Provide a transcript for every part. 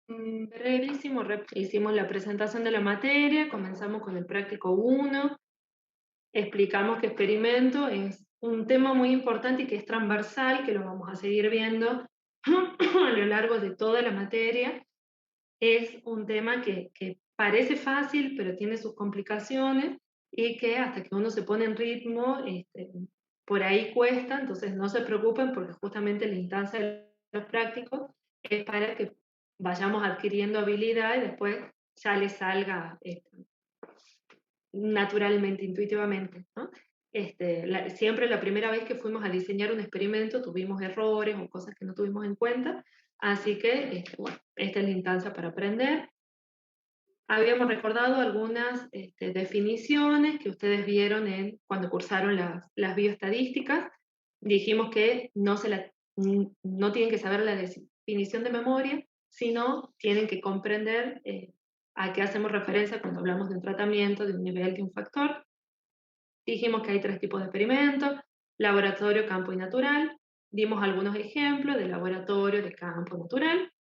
Brevísimo, hicimos la presentación de la materia, comenzamos con el práctico 1, explicamos que experimento es un tema muy importante y que es transversal, que lo vamos a seguir viendo a lo largo de toda la materia. Es un tema que parece fácil, pero tiene sus complicaciones y que hasta que uno se pone en ritmo, por ahí cuesta, entonces no se preocupen porque justamente la instancia de los prácticos es para que vayamos adquiriendo habilidad y después ya les salga naturalmente, intuitivamente, ¿no? Siempre la primera vez que fuimos a diseñar un experimento tuvimos errores o cosas que no tuvimos en cuenta, así que, bueno, esta es la instancia para aprender. Habíamos recordado algunas definiciones que ustedes vieron cuando cursaron las bioestadísticas. Dijimos que no tienen que saber la definición de memoria, sino tienen que comprender a qué hacemos referencia cuando hablamos de un tratamiento, de un nivel, de un factor. Dijimos que hay tres tipos de experimentos: laboratorio, campo y natural. Dimos algunos ejemplos de laboratorio, de campo, natural.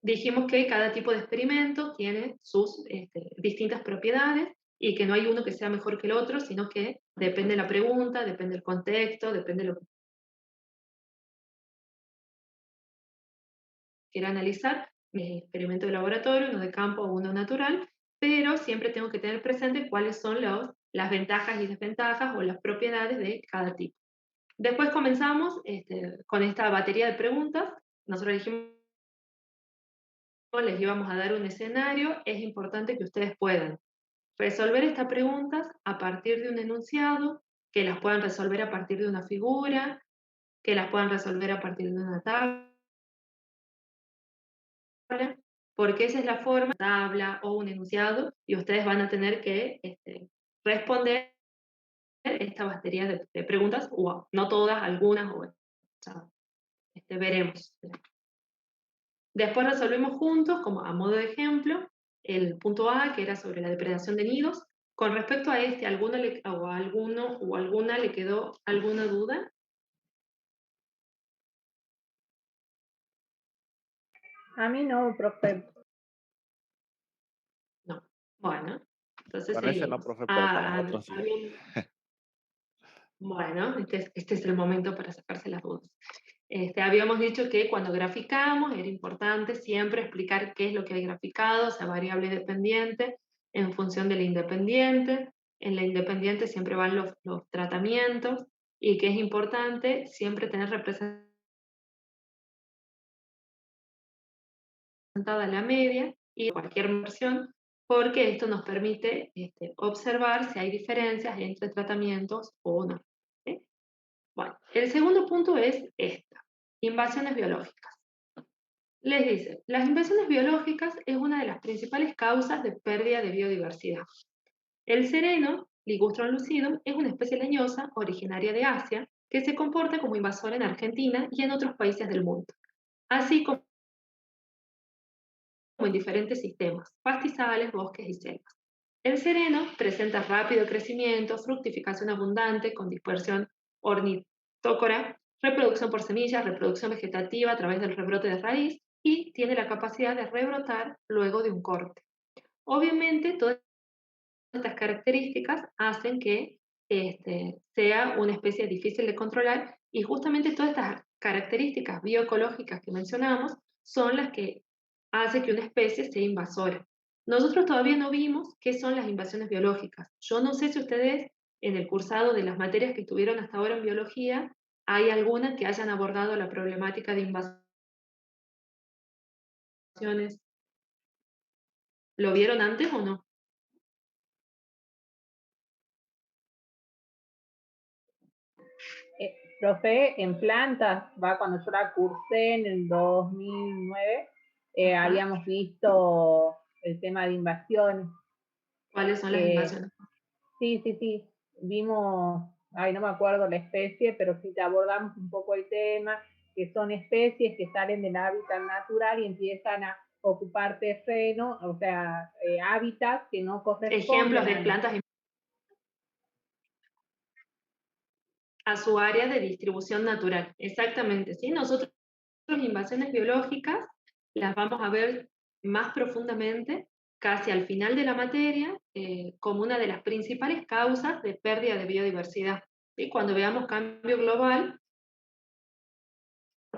Dijimos que cada tipo de experimento tiene sus distintas propiedades y que no hay uno que sea mejor que el otro, sino que depende de la pregunta, depende del contexto, depende de lo que quiera analizar. Experimento de laboratorio, uno de campo o uno natural, pero siempre tengo que tener presente cuáles son las ventajas y desventajas o las propiedades de cada tipo. Después comenzamos con esta batería de preguntas. Nosotros dijimos, les íbamos a dar un escenario, es importante que ustedes puedan resolver estas preguntas a partir de un enunciado, que las puedan resolver a partir de una figura, que las puedan resolver a partir de una tabla, porque esa es la forma, tabla o un enunciado, y ustedes van a tener que responder esta batería de preguntas, o no todas, algunas, o sea, veremos. Después resolvimos juntos, como a modo de ejemplo, el punto A, que era sobre la depredación de nidos. Con respecto a ¿alguno o alguna le quedó alguna duda? A mí no, profe. No. Bueno, entonces Con ese no, seguimos. profe, pero con los otros sí. Bueno, este es el momento para sacarse las dudas. Habíamos dicho que cuando graficamos era importante siempre explicar qué es lo que hay graficado, o sea, variable dependiente en función de la independiente. En la independiente siempre van los tratamientos y que es importante siempre tener representada la media y cualquier versión, porque esto nos permite observar si hay diferencias entre tratamientos o no. ¿Sí? Bueno, el segundo punto es invasiones biológicas. Les dice, las invasiones biológicas es una de las principales causas de pérdida de biodiversidad. El sereno, Ligustrum lucidum, es una especie leñosa originaria de Asia que se comporta como invasora en Argentina y en otros países del mundo, así como en diferentes sistemas, pastizales, bosques y selvas. El sereno presenta rápido crecimiento, fructificación abundante con dispersión ornitócora, reproducción por semillas, reproducción vegetativa a través del rebrote de raíz y tiene la capacidad de rebrotar luego de un corte. Obviamente, todas estas características hacen que sea una especie difícil de controlar y justamente todas estas características bioecológicas que mencionamos son las que hacen que una especie sea invasora. Nosotros todavía no vimos qué son las invasiones biológicas. Yo no sé si ustedes en el cursado de las materias que estuvieron hasta ahora en biología, hay alguna que hayan abordado la problemática de invasiones. ¿Lo vieron antes o no? Profe, en plantas, va cuando yo la cursé en el 2009, Ajá. habíamos visto el tema de invasiones. ¿Cuáles son las Eh, invasiones? sí, sí, sí, vimos, ay, no me acuerdo la especie, pero sí te abordamos un poco el tema, que son especies que salen del hábitat natural y empiezan a ocupar terreno, o sea, hábitats que no Ejemplos corresponden de plantas a su área de distribución natural. Exactamente, ¿sí? Nosotros invasiones biológicas las vamos a ver más profundamente, casi al final de la materia, como una de las principales causas de pérdida de biodiversidad. ¿Sí? Cuando veamos cambio global,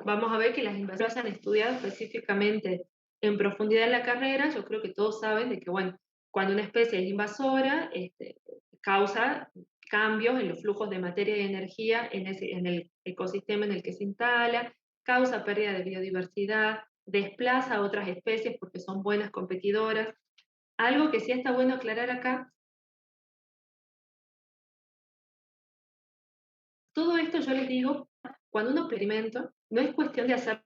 vamos a ver que las invasiones se han estudiado específicamente en profundidad en la carrera. Yo creo que todos saben de que, bueno, cuando una especie es invasora, causa cambios en los flujos de materia y energía en el ecosistema en el que se instala, causa pérdida de biodiversidad, desplaza a otras especies porque son buenas competidoras. Algo que sí está bueno aclarar acá, todo esto yo les digo, cuando uno experimenta, no es cuestión de hacer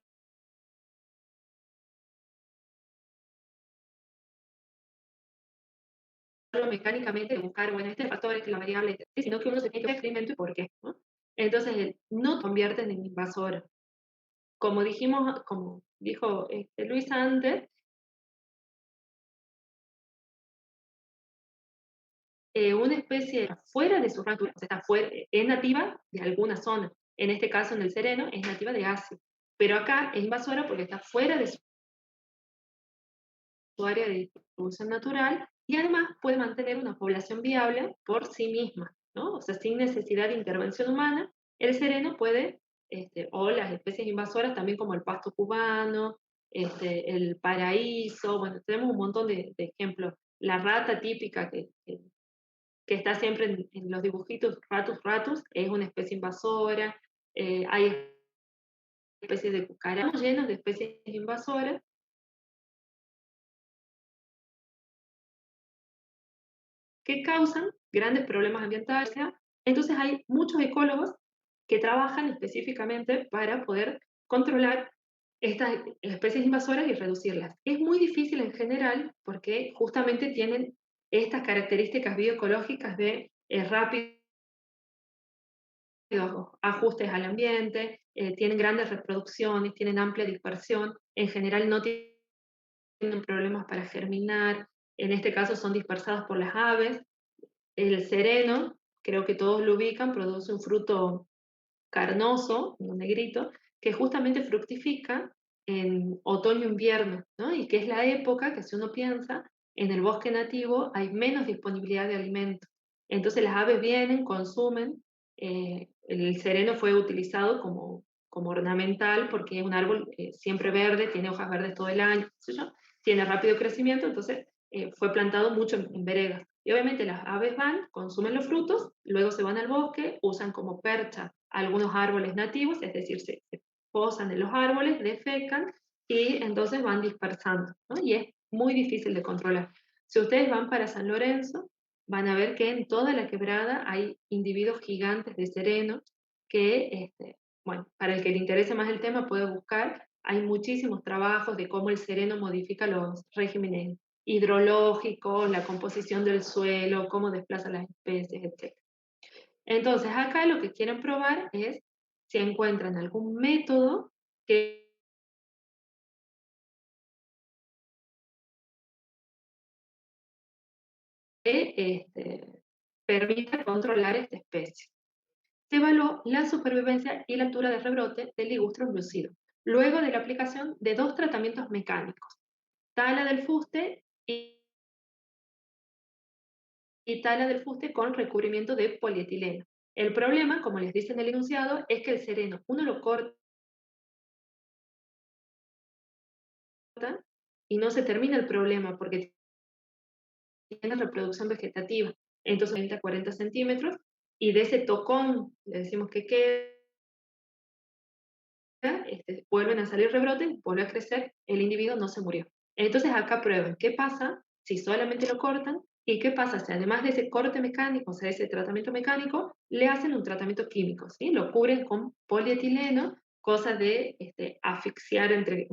mecánicamente, de buscar, bueno, este factor, esta es la variable, sino que uno se tiene que experimento y por qué, ¿no? Entonces, no convierten en invasora. Como dijimos, como dijo Luis antes, una especie fuera de su rango, o sea, está fuera, es nativa de alguna zona. En este caso, en el sereno, es nativa de Asia. Pero acá es invasora porque está fuera de su área de distribución natural y además puede mantener una población viable por sí misma, ¿no? O sea, sin necesidad de intervención humana, el sereno puede, o las especies invasoras también como el pasto cubano, el paraíso, bueno, tenemos un montón de ejemplos. La rata típica que está siempre en los dibujitos, ratus ratus, es una especie invasora. Hay especies de cucarachas llenas de especies invasoras que causan grandes problemas ambientales. Entonces hay muchos ecólogos que trabajan específicamente para poder controlar estas especies invasoras y reducirlas. Es muy difícil en general porque justamente tienen estas características bioecológicas de rápidos ajustes al ambiente, tienen grandes reproducciones, tienen amplia dispersión, en general no tienen problemas para germinar, en este caso son dispersadas por las aves. El sereno, creo que todos lo ubican, produce un fruto carnoso, un negrito, que justamente fructifica en otoño-invierno, ¿no? Y que es la época que si uno piensa, en el bosque nativo hay menos disponibilidad de alimento. Entonces las aves vienen, consumen, el sereno fue utilizado como ornamental porque es un árbol siempre verde, tiene hojas verdes todo el año, ¿qué sé yo? Tiene rápido crecimiento, entonces fue plantado mucho en veredas. Y obviamente las aves van, consumen los frutos, luego se van al bosque, usan como percha algunos árboles nativos, es decir, se posan en los árboles, defecan y entonces van dispersando, ¿no? Y es muy difícil de controlar. Si ustedes van para San Lorenzo, van a ver que en toda la quebrada hay individuos gigantes de sereno que, bueno, para el que le interese más el tema puede buscar. Hay muchísimos trabajos de cómo el sereno modifica los regímenes hidrológicos, la composición del suelo, cómo desplaza las especies, etc. Entonces, acá lo que quieren probar es si encuentran algún método que permita controlar esta especie. Se evaluó la supervivencia y la altura de rebrote del ligustrum lucido, luego de la aplicación de dos tratamientos mecánicos, tala del fuste y tala del fuste con recubrimiento de polietileno. El problema, como les dice en el enunciado, es que el sereno uno lo corta y no se termina el problema porque tiene reproducción vegetativa. Entonces, 30 a 40 centímetros, y de ese tocón, le decimos que queda, vuelven a salir rebrotes, vuelve a crecer, el individuo no se murió. Entonces, acá prueban qué pasa si solamente lo cortan y qué pasa si además de ese corte mecánico, o sea, ese tratamiento mecánico, le hacen un tratamiento químico, ¿sí? Lo cubren con polietileno, cosa de asfixiar entre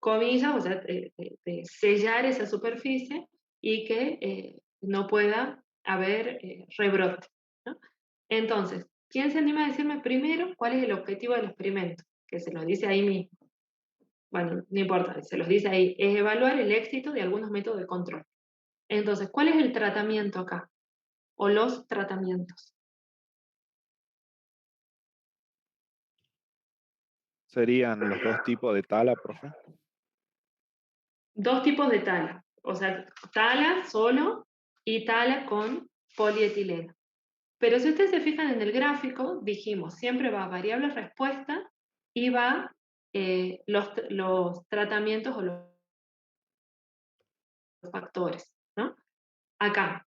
comillas, o sea, de sellar esa superficie y que no pueda haber rebrote, ¿no? Entonces, ¿quién se anima a decirme primero cuál es el objetivo del experimento? Que se lo dice ahí mismo. Bueno, no importa, se los dice ahí. Es evaluar el éxito de algunos métodos de control. Entonces, ¿cuál es el tratamiento acá? O los tratamientos. Serían los dos tipos de tala, profe. dos tipos de tala, o sea, tala solo y tala con polietileno. Pero si ustedes se fijan en el gráfico, dijimos, siempre va variable respuesta y va los tratamientos o los factores, ¿no? Acá,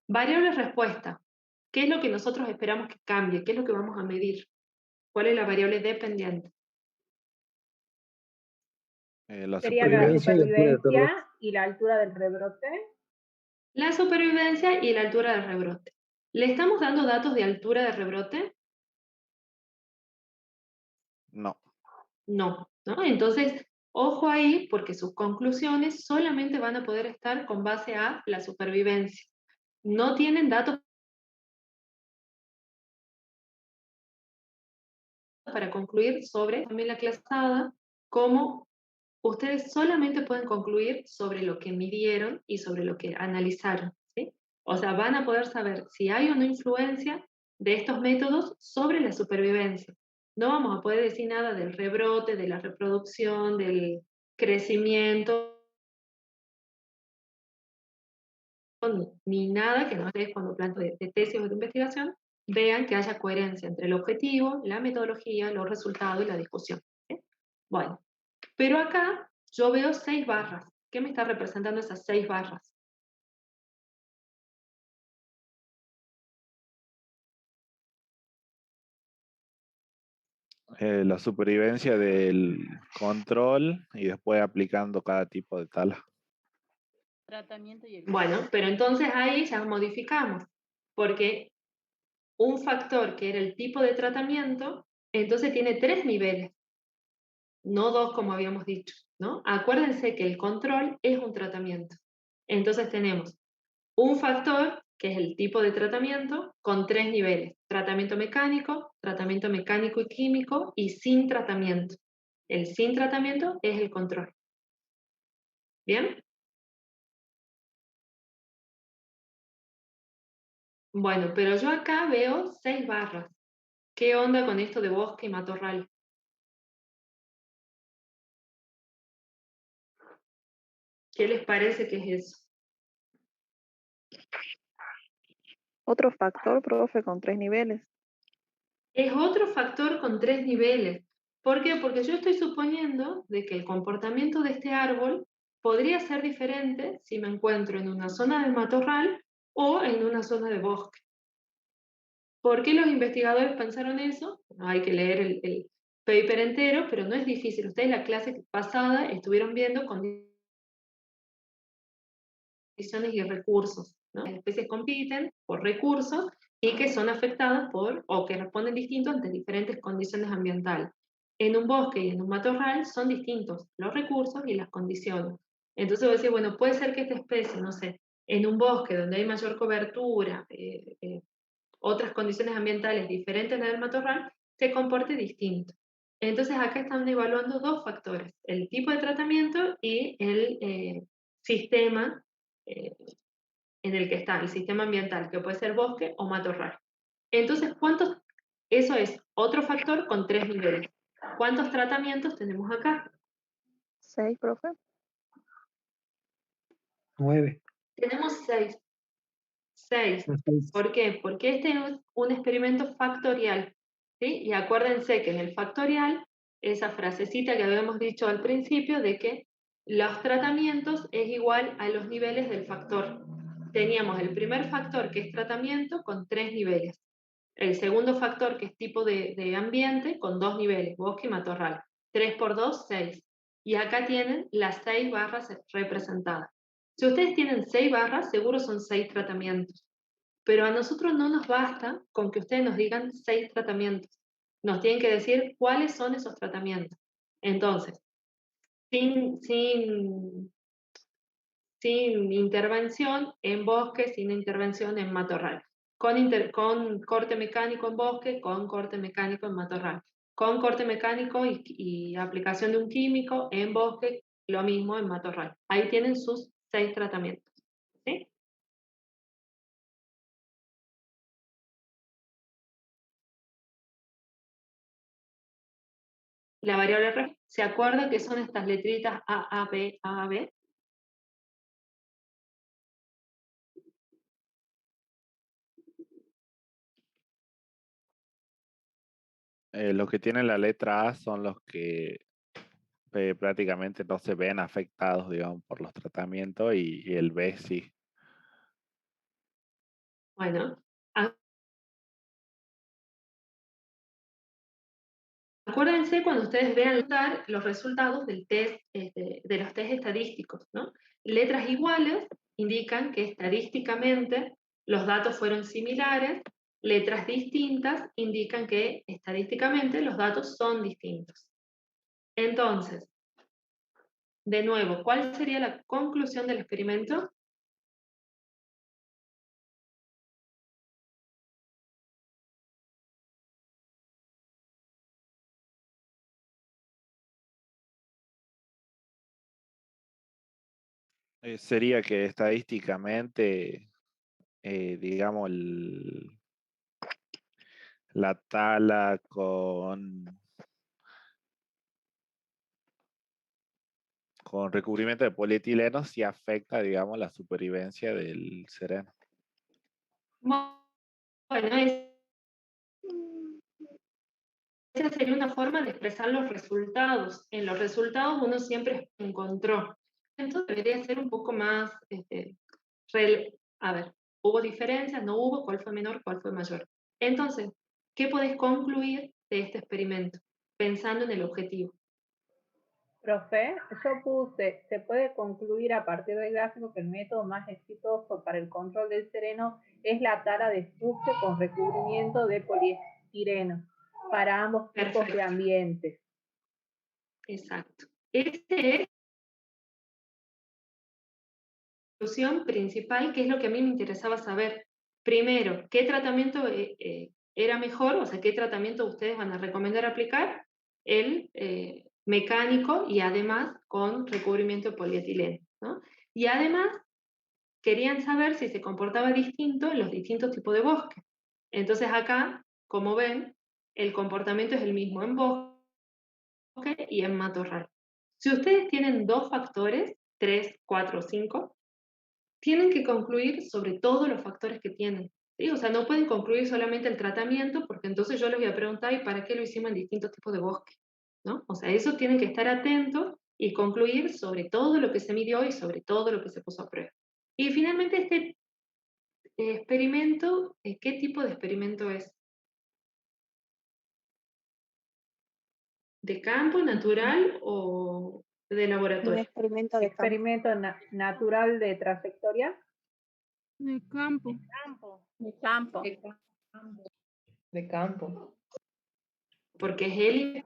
variable respuesta. ¿Qué es lo que nosotros esperamos que cambie? ¿Qué es lo que vamos a medir? ¿Cuál es la variable dependiente? La Sería la supervivencia. supervivencia y la altura del rebrote. La supervivencia y la altura del rebrote. ¿Le estamos dando datos de altura de rebrote? No. No, ¿no? Entonces, ojo ahí, porque sus conclusiones solamente van a poder estar con base a la supervivencia. No tienen datos para concluir sobre también la clase pasada, como ustedes solamente pueden concluir sobre lo que midieron y sobre lo que analizaron, ¿sí? O sea, van a poder saber si hay o no influencia de estos métodos sobre la supervivencia. No vamos a poder decir nada del rebrote, de la reproducción, del crecimiento, ni nada que no ustedes cuando planto de tesis o de investigación vean que haya coherencia entre el objetivo, la metodología, los resultados y la discusión, ¿sí? Bueno, pero acá yo veo 6 barras. ¿Qué me está representando esas 6 barras? La supervivencia del control y después aplicando cada tipo de tala. Tratamiento y el... Bueno, pero entonces ahí ya modificamos, porque un factor que era el tipo de tratamiento, entonces tiene 3 niveles, no 2 como habíamos dicho, ¿no? Acuérdense que el control es un tratamiento. Entonces tenemos un factor, que es el tipo de tratamiento, con 3 niveles: tratamiento mecánico y químico, y sin tratamiento. El sin tratamiento es el control. ¿Bien? Bueno, pero yo acá veo 6 barras. ¿Qué onda con esto de bosque y matorral? ¿Qué les parece que es eso? Otro factor, profe, con 3 niveles. Es otro factor con 3 niveles. ¿Por qué? Porque yo estoy suponiendo de que el comportamiento de este árbol podría ser diferente si me encuentro en una zona de matorral o en una zona de bosque. ¿Por qué los investigadores pensaron eso? No hay que leer el paper entero, pero no es difícil. Ustedes la clase pasada estuvieron viendo condiciones y recursos, ¿no? Las especies compiten por recursos y que son afectadas por, o que responden distintos ante diferentes condiciones ambientales. En un bosque y en un matorral son distintos los recursos y las condiciones. Entonces voy a decir, bueno, puede ser que esta especie, no sé, en un bosque donde hay mayor cobertura, otras condiciones ambientales diferentes del matorral, se comporte distinto. Entonces acá están evaluando 2 factores: el tipo de tratamiento y el sistema eh, en el que está, el sistema ambiental, que puede ser bosque o matorral. Entonces, eso es otro factor con 3 niveles. ¿Cuántos tratamientos tenemos acá? 6, profe. 9. Tenemos 6. 6. Entonces, ¿Por qué? Porque este es un experimento factorial, ¿sí? Y acuérdense que en el factorial, esa frasecita que habíamos dicho al principio de que los tratamientos es igual a los niveles del factor. Teníamos el primer factor, que es tratamiento, con 3 niveles. El segundo factor, que es tipo de ambiente, con 2 niveles, bosque y matorral. 3 por 2, 6. Y acá tienen las 6 barras representadas. Si ustedes tienen 6 barras, seguro son 6 tratamientos. Pero a nosotros no nos basta con que ustedes nos digan 6 tratamientos. Nos tienen que decir cuáles son esos tratamientos. Entonces, sin intervención en bosque, sin intervención en matorral. Con corte mecánico en bosque, con corte mecánico en matorral. Con corte mecánico y aplicación de un químico en bosque, lo mismo en matorral. Ahí tienen sus 6 tratamientos. ¿Sí? La variable R, ¿se acuerda que son estas letritas A, A, B, A, B? Los que tienen la letra A son los que prácticamente no se ven afectados, digamos, por los tratamientos y el B sí. Bueno, acuérdense cuando ustedes vean los resultados del test, de los test estadísticos, ¿no? Letras iguales indican que estadísticamente los datos fueron similares, letras distintas indican que estadísticamente los datos son distintos. Entonces, de nuevo, ¿cuál sería la conclusión del experimento? Sería que estadísticamente, digamos, la tala con recubrimiento de polietileno sí afecta, digamos, la supervivencia del sereno. Bueno, esa sería una forma de expresar los resultados. En los resultados uno siempre encontró. Entonces debería ser un poco más, a ver, ¿hubo diferencias? ¿No hubo? ¿Cuál fue menor? ¿Cuál fue mayor? Entonces, ¿qué podés concluir de este experimento? Pensando en el objetivo. Profe, yo puse, se puede concluir a partir del gráfico que el método más exitoso para el control del sereno es la tala de fuste con recubrimiento de poliestireno para ambos tipos de ambientes. Exacto. Este es la solución principal, que es lo que a mí me interesaba saber. Primero, ¿qué tratamiento era mejor? O sea, ¿qué tratamiento ustedes van a recomendar aplicar? El mecánico y además con recubrimiento de polietileno, ¿no? Y además querían saber si se comportaba distinto en los distintos tipos de bosque. Entonces acá, como ven, el comportamiento es el mismo en bosque y en matorral. Si ustedes tienen dos factores, 3, 4, 5, tienen que concluir sobre todos los factores que tienen. ¿Sí? O sea, no pueden concluir solamente el tratamiento, porque entonces yo les voy a preguntar, ¿y para qué lo hicimos en distintos tipos de bosque? ¿No? O sea, eso tienen que estar atentos y concluir sobre todo lo que se midió y sobre todo lo que se puso a prueba. Y finalmente este experimento, ¿qué tipo de experimento es? ¿De campo, natural o de Un laboratorio? experimento de campo. Experimento natural de trayectoria. De campo. De campo. De campo. Porque es él.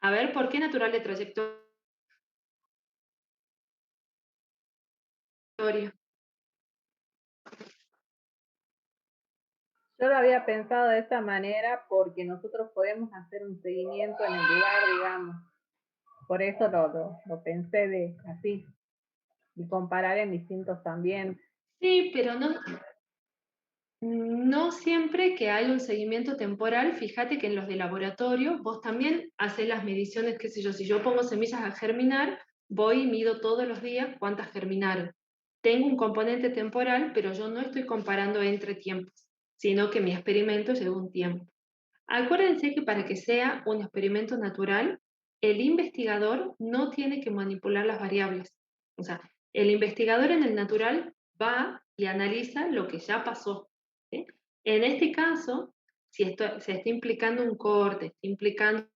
A ver, ¿por qué natural de trayectoria? Yo lo había pensado de esta manera porque nosotros podemos hacer un seguimiento en el lugar, digamos. Por eso lo pensé así, y comparar en distintos ambientes. Sí, pero no siempre que hay un seguimiento temporal. Fíjate que en los de laboratorio vos también haces las mediciones, qué sé yo, si yo pongo semillas a germinar, voy y mido todos los días cuántas germinaron. Tengo un componente temporal, pero yo no estoy comparando entre tiempos, sino que mi experimento lleva un tiempo. Acuérdense que para que sea un experimento natural, el investigador no tiene que manipular las variables. O sea, el investigador en el natural va y analiza lo que ya pasó. ¿Sí? En este caso, si esto, se está implicando un corte, está implicando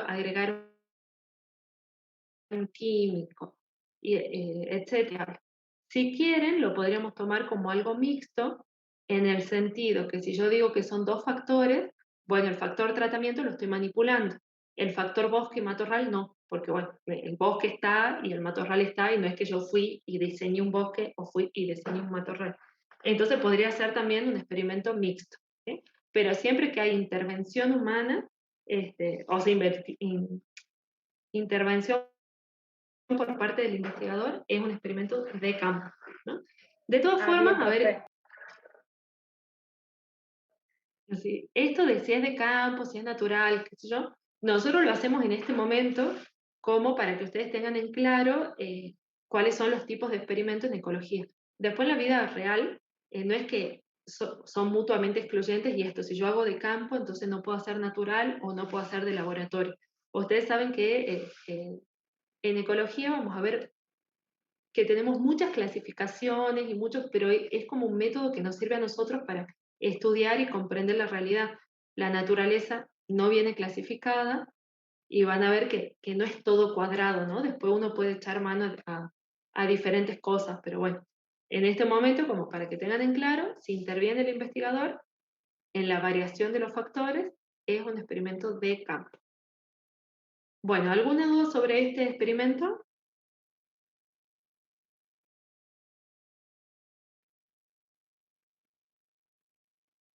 agregar un químico, etc. Si quieren, lo podríamos tomar como algo mixto, en el sentido que si yo digo que son dos factores, bueno, el factor tratamiento lo estoy manipulando. El factor bosque y matorral no, porque bueno, el bosque está y el matorral está, y no es que yo fui y diseñé un bosque o fui y diseñé un matorral. Entonces podría ser también un experimento mixto. ¿Sí? Pero siempre que hay intervención humana, o sea, intervención por parte del investigador, es un experimento de campo, ¿no? De todas formas, Bien, a ver, perfecto. así, esto de si es de campo, si es natural, qué sé yo, nosotros lo hacemos en este momento como para que ustedes tengan en claro cuáles son los tipos de experimentos en ecología. Después en la vida real no es que son mutuamente excluyentes y esto, si yo hago de campo, entonces no puedo hacer natural o no puedo hacer de laboratorio. Ustedes saben que en ecología vamos a ver que tenemos muchas clasificaciones y muchos, pero es como un método que nos sirve a nosotros para estudiar y comprender la realidad. La naturaleza no viene clasificada y van a ver que no es todo cuadrado, ¿no? Después uno puede echar mano a diferentes cosas, pero bueno, en este momento, como para que tengan en claro, si interviene el investigador en la variación de los factores, es un experimento de campo. Bueno, ¿alguna duda sobre este experimento?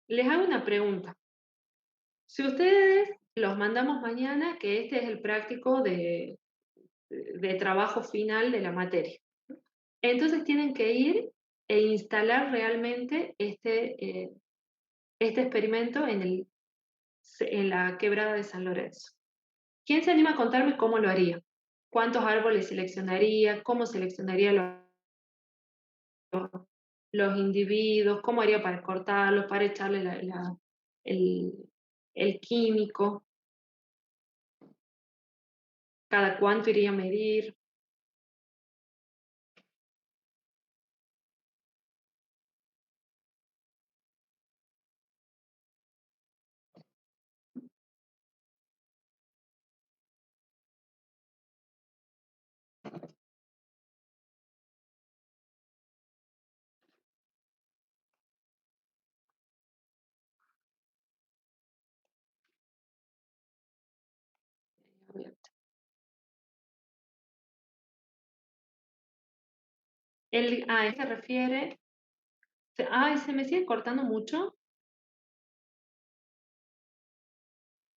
Les hago una pregunta. Si ustedes los mandamos mañana, que este es el práctico de trabajo final de la materia, entonces tienen que ir e instalar realmente este experimento en la quebrada de San Lorenzo. ¿Quién se anima a contarme cómo lo haría? ¿Cuántos árboles seleccionaría? ¿Cómo seleccionaría los individuos? ¿Cómo haría para cortarlos, para echarle el, el químico? ¿Cada cuánto iría a medir? ¿Este refiere? Ay, se me sigue cortando mucho.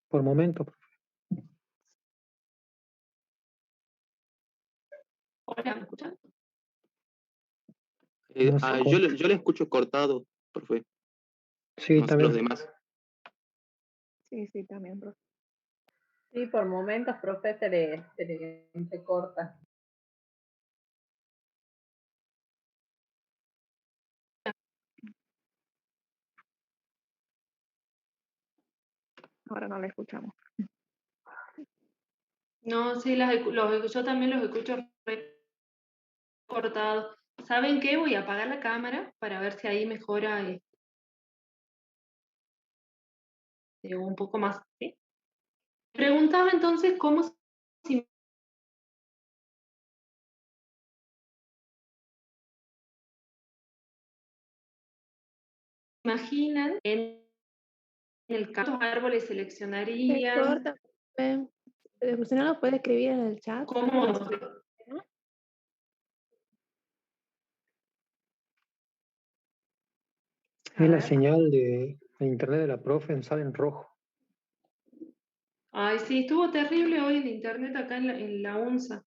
Por momento, Hola, ¿me escuchan? no se corta. Yo le escucho cortado, profe. Sí, No sé los también. demás. Sí, sí, también, profe. Sí, por momentos, profe, se corta. Ahora no la escuchamos. No, sí, yo también los escucho cortados. ¿Saben qué? Voy a apagar la cámara para ver si ahí mejora un poco más. ¿Sí? Preguntaba entonces cómo se imaginan el campo de árboles Se seleccionarían, corta. Si no lo puede escribir en el chat. cómo. A Es la ver. señal de internet de la profe, sale en rojo. Ay, sí, estuvo terrible hoy el internet acá en la UNSA.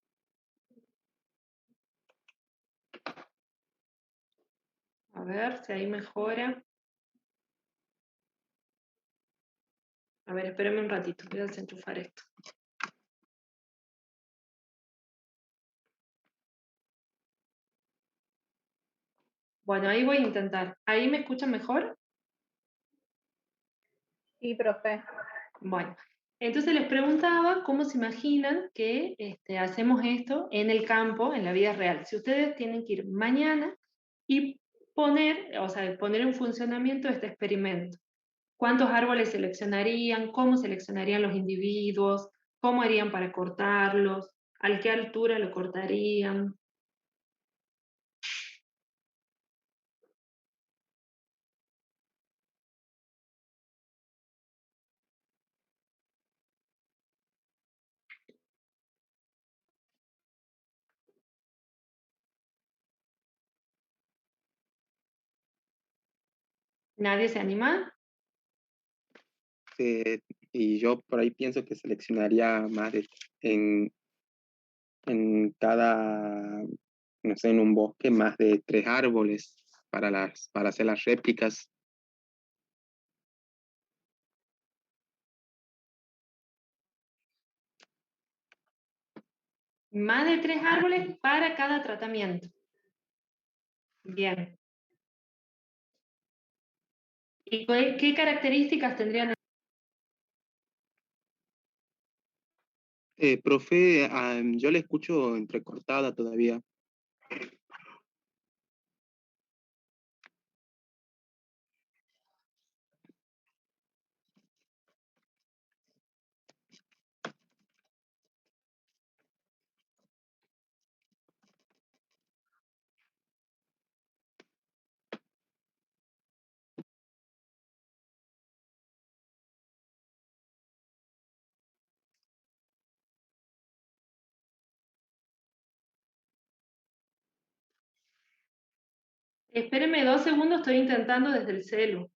A ver si ahí mejora. A ver, espérame un ratito, voy a desenchufar esto. Bueno, ahí voy a intentar. ¿Ahí me escuchan mejor? Sí, profe. Bueno, entonces les preguntaba cómo se imaginan que hacemos esto en el campo, en la vida real. Si ustedes tienen que ir mañana y poner en funcionamiento este experimento. ¿Cuántos árboles seleccionarían? ¿Cómo seleccionarían los individuos? ¿Cómo harían para cortarlos? ¿A qué altura lo cortarían? ¿Nadie se anima? Y yo por ahí pienso que seleccionaría en cada, no sé, en un bosque, más de 3 árboles para hacer las réplicas. Más de 3 árboles para cada tratamiento. Bien. ¿Y qué características tendrían? Profe, yo le escucho entrecortada todavía. Espéreme 2 segundos, estoy intentando desde el celu.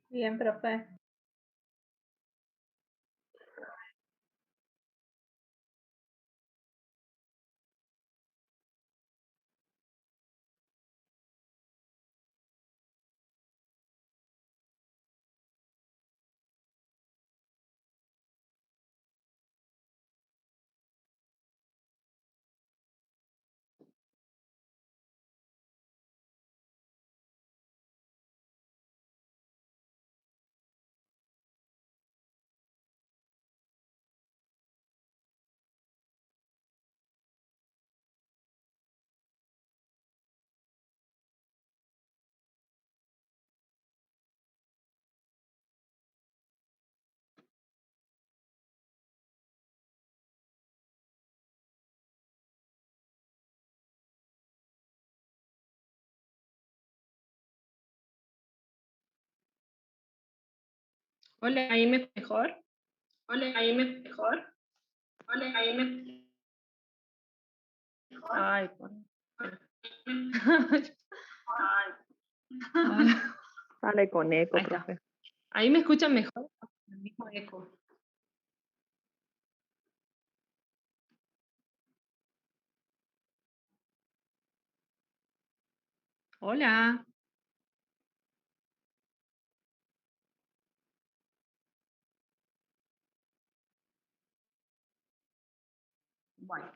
Bien, profe. Hola, ahí me mejor. Hola, ahí me mejor. Hola, ahí me. Ay, por. Sale con eco, Ahí está. profe. Ahí me escuchan mejor. El mismo eco. Hola. Bueno,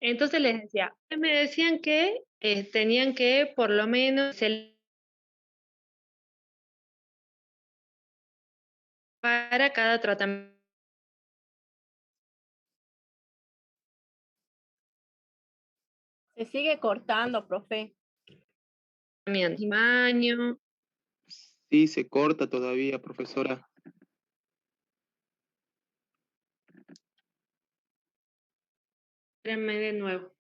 entonces les decía, me decían que tenían que por lo menos para cada tratamiento. Se sigue cortando, profe. Tamaño. Sí, se corta todavía, profesora. Espérenme de nuevo.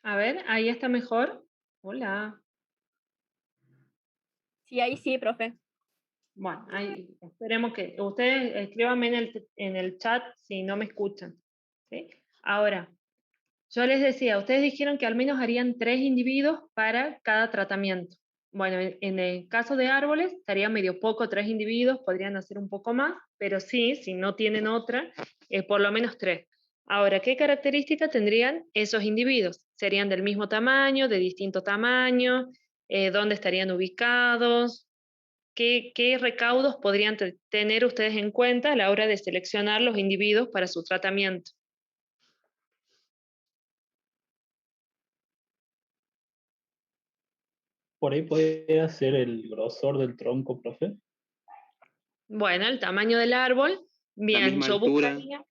A ver, ahí está mejor. Hola. Sí, ahí sí, profe. Bueno, ahí esperemos que ustedes escríbanme en el chat si no me escuchan. ¿Sí? Ahora, yo les decía, ustedes dijeron que al menos harían 3 individuos para cada tratamiento. Bueno, en el caso de árboles estaría medio poco 3 individuos, podrían hacer un poco más, pero sí, si no tienen otra, por lo menos 3. Ahora, ¿qué características tendrían esos individuos? ¿Serían del mismo tamaño, de distinto tamaño? ¿Dónde estarían ubicados? ¿Qué recaudos podrían tener ustedes en cuenta a la hora de seleccionar los individuos para su tratamiento? Por ahí podría ser el grosor del tronco, profe. Bueno, el tamaño del árbol, La bien, misma yo altura. buscaría,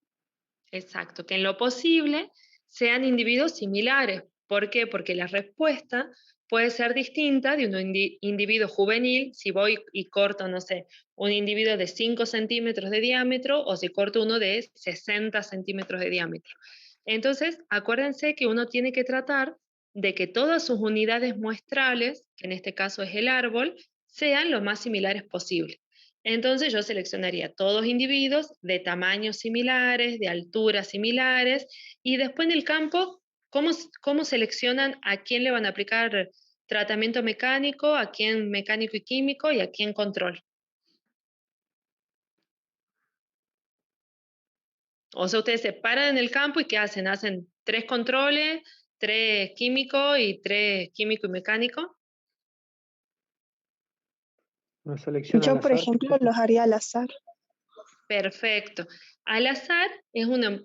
exacto, que en lo posible sean individuos similares. ¿Por qué? Porque la respuesta puede ser distinta de un individuo juvenil, si voy y corto, no sé, un individuo de 5 centímetros de diámetro o si corto uno de 60 centímetros de diámetro. Entonces, acuérdense que uno tiene que tratar de que todas sus unidades muestrales, que en este caso es el árbol, sean lo más similares posible. Entonces yo seleccionaría todos individuos de tamaños similares, de alturas similares, y después en el campo, ¿cómo seleccionan a quién le van a aplicar tratamiento mecánico, a quién mecánico y químico y a quién control? O sea, ustedes se paran en el campo y ¿qué hacen? ¿Hacen 3 controles, 3 químicos y 3 químico y mecánico? Una selección al Yo, por azar. ejemplo, los haría al azar. Perfecto. Al azar es una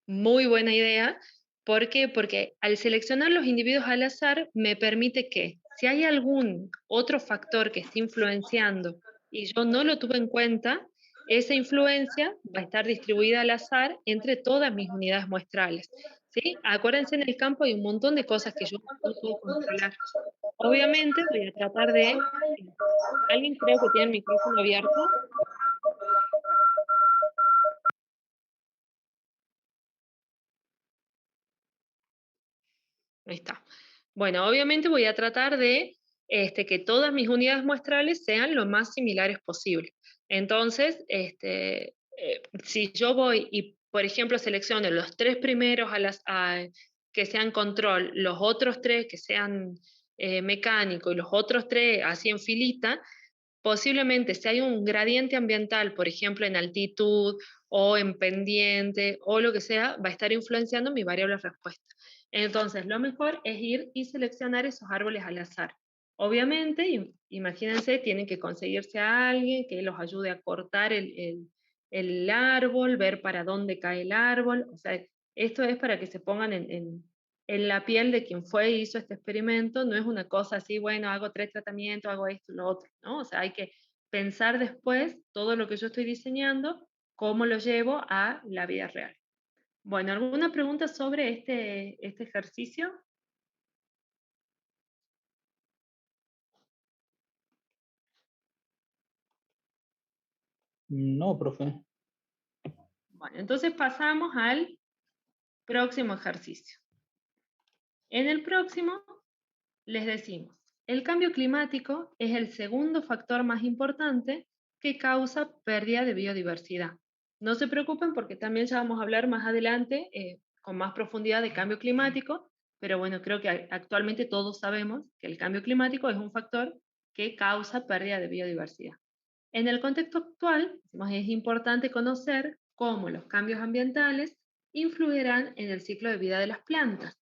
muy buena idea. ¿Por qué? Porque al seleccionar los individuos al azar me permite que si hay algún otro factor que esté influenciando y yo no lo tuve en cuenta, esa influencia va a estar distribuida al azar entre todas mis unidades muestrales. ¿Sí? Acuérdense, en el campo hay un montón de cosas que yo no puedo controlar. Obviamente voy a tratar de... ¿Alguien creo que tiene el micrófono abierto? Ahí está. Bueno, obviamente voy a tratar de que todas mis unidades muestrales sean lo más similares posible. Entonces, si yo voy y, por ejemplo, selecciono los 3 primeros que sean control, los otros 3 que sean mecánico y los otros 3 así en filita, posiblemente si hay un gradiente ambiental, por ejemplo, en altitud o en pendiente o lo que sea, va a estar influenciando mi variable respuesta. Entonces, lo mejor es ir y seleccionar esos árboles al azar. Obviamente, imagínense, tienen que conseguirse a alguien que los ayude a cortar el árbol, ver para dónde cae el árbol. O sea, esto es para que se pongan en la piel de quien fue y hizo este experimento. No es una cosa así, bueno, hago 3 tratamientos, hago esto, lo otro, ¿no? O sea, hay que pensar después todo lo que yo estoy diseñando, cómo lo llevo a la vida real. Bueno, ¿alguna pregunta sobre este ejercicio? No, profe. Bueno, entonces pasamos al próximo ejercicio. En el próximo les decimos, el cambio climático es el segundo factor más importante que causa pérdida de biodiversidad. No se preocupen porque también ya vamos a hablar más adelante con más profundidad de cambio climático, pero bueno, creo que actualmente todos sabemos que el cambio climático es un factor que causa pérdida de biodiversidad. En el contexto actual, es importante conocer cómo los cambios ambientales influirán en el ciclo de vida de las plantas.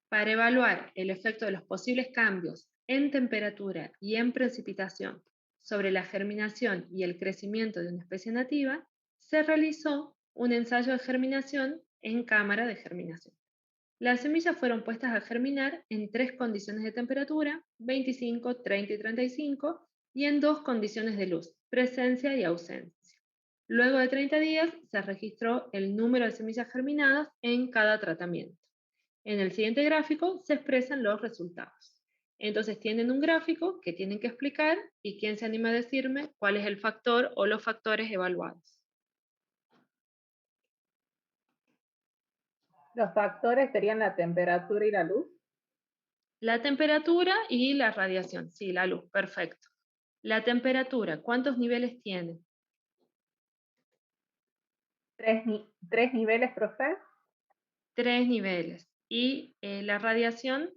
Para evaluar el efecto de los posibles cambios en temperatura y en precipitación sobre la germinación y el crecimiento de una especie nativa, se realizó un ensayo de germinación en cámara de germinación. Las semillas fueron puestas a germinar en 3 condiciones de temperatura, 25, 30 y 35, y en 2 condiciones de luz, presencia y ausencia. Luego de 30 días se registró el número de semillas germinadas en cada tratamiento. En el siguiente gráfico se expresan los resultados. Entonces tienen un gráfico que tienen que explicar y quién se anima a decirme cuál es el factor o los factores evaluados. Los factores serían la temperatura y la luz. La temperatura y la radiación, sí, la luz, perfecto. La temperatura, ¿cuántos niveles tiene? 3 niveles, profe. 3 niveles. ¿Y la radiación?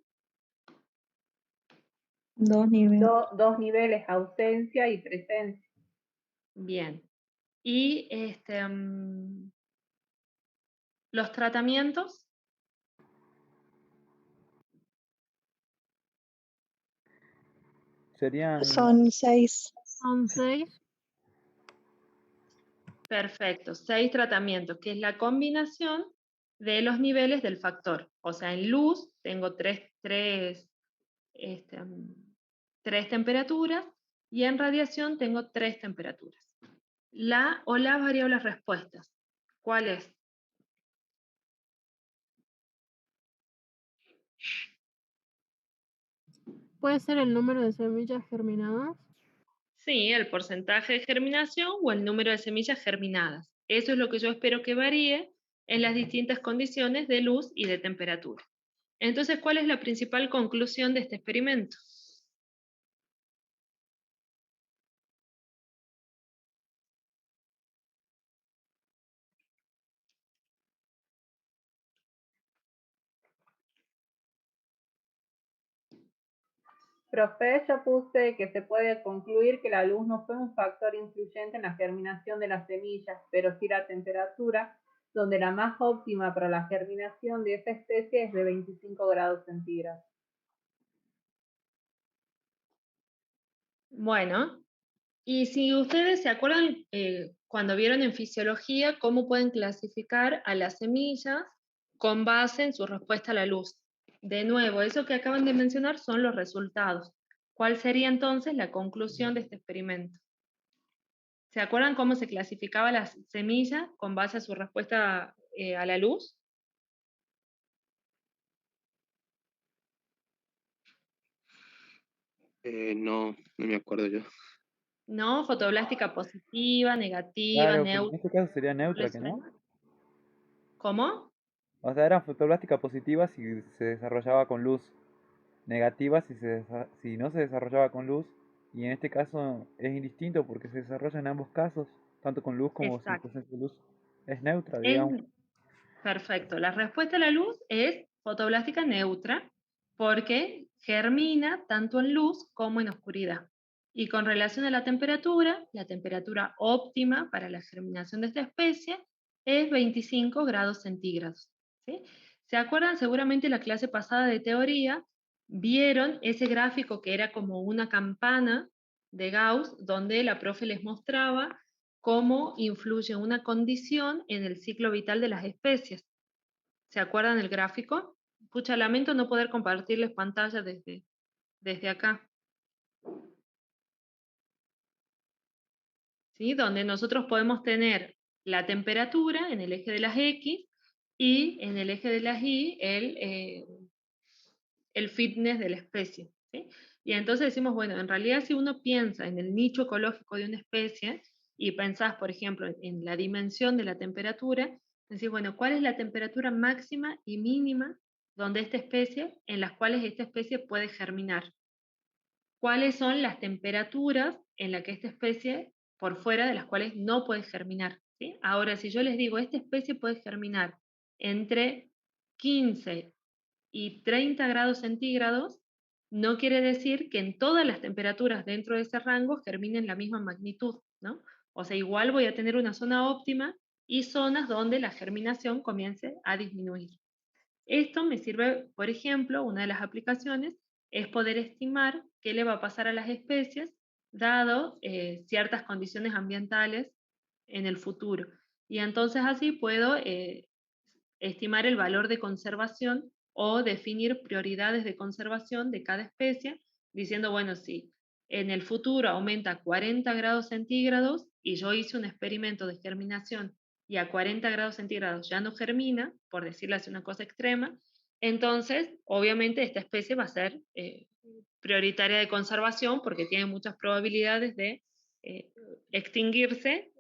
2 niveles. 2 niveles, ausencia y presencia. Bien. ¿Y los tratamientos? Serían... Son 6. Son 6. Perfecto, 6 tratamientos, que es la combinación de los niveles del factor. O sea, en luz tengo 3 temperaturas y en radiación tengo 3 temperaturas. La o las variables respuestas, ¿cuál es? ¿Puede ser el número de semillas germinadas? Sí, el porcentaje de germinación o el número de semillas germinadas. Eso es lo que yo espero que varíe en las distintas condiciones de luz y de temperatura. Entonces, ¿cuál es la principal conclusión de este experimento? Profe, yo puse que se puede concluir que la luz no fue un factor influyente en la germinación de las semillas, pero sí la temperatura, donde la más óptima para la germinación de esta especie es de 25 grados centígrados. Bueno, Y si ustedes se acuerdan, cuando vieron en fisiología, cómo pueden clasificar a las semillas con base en su respuesta a la luz. De nuevo, eso que acaban de mencionar son los resultados. ¿Cuál sería entonces la conclusión de este experimento? ¿Se acuerdan cómo se clasificaba las semillas con base a su respuesta a la luz? No, no me acuerdo yo. ¿No? Fotoblástica positiva, negativa, Claro, en neutra. este caso sería neutra, ¿Les ¿que no? suena? ¿Cómo? O sea, eran fotoplástica positiva si se desarrollaba con luz, negativa si no se desarrollaba con luz, y en este caso es indistinto porque se desarrolla en ambos casos, tanto con luz como sin Exacto. presencia de luz. Es neutra, digamos. Es perfecto. La respuesta a la luz es fotoblástica neutra porque germina tanto en luz como en oscuridad. Y con relación a la temperatura óptima para la germinación de esta especie es 25 grados centígrados. ¿Sí? ¿Se acuerdan? Seguramente la clase pasada de teoría vieron ese gráfico que era como una campana de Gauss, donde la profe les mostraba cómo influye una condición en el ciclo vital de las especies. ¿Se acuerdan del gráfico? Pucha, lamento no poder compartirles pantalla desde acá. ¿Sí? Donde nosotros podemos tener la temperatura en el eje de las X y en el eje de las Y el fitness de la especie. ¿Sí? Y entonces decimos, bueno, en realidad si uno piensa en el nicho ecológico de una especie y pensás, por ejemplo, en la dimensión de la temperatura, decís, bueno, ¿cuál es la temperatura máxima y mínima donde en las cuales esta especie puede germinar? ¿Cuáles son las temperaturas en las que esta especie, por fuera de las cuales no puede germinar? ¿Sí? Ahora, si yo les digo, esta especie puede germinar entre 15 y 30 grados centígrados, no quiere decir que en todas las temperaturas dentro de ese rango germinen la misma magnitud, ¿no? O sea, igual voy a tener una zona óptima y zonas donde la germinación comience a disminuir. Esto me sirve, por ejemplo, una de las aplicaciones es poder estimar qué le va a pasar a las especies dado ciertas condiciones ambientales en el futuro. Y entonces así puedo estimar el valor de conservación o definir prioridades de conservación de cada especie, diciendo, bueno, si en el futuro aumenta 40 grados centígrados y yo hice un experimento de germinación y a 40 grados centígrados ya no germina, por decirle así una cosa extrema, entonces obviamente esta especie va a ser prioritaria de conservación porque tiene muchas probabilidades de extinguirse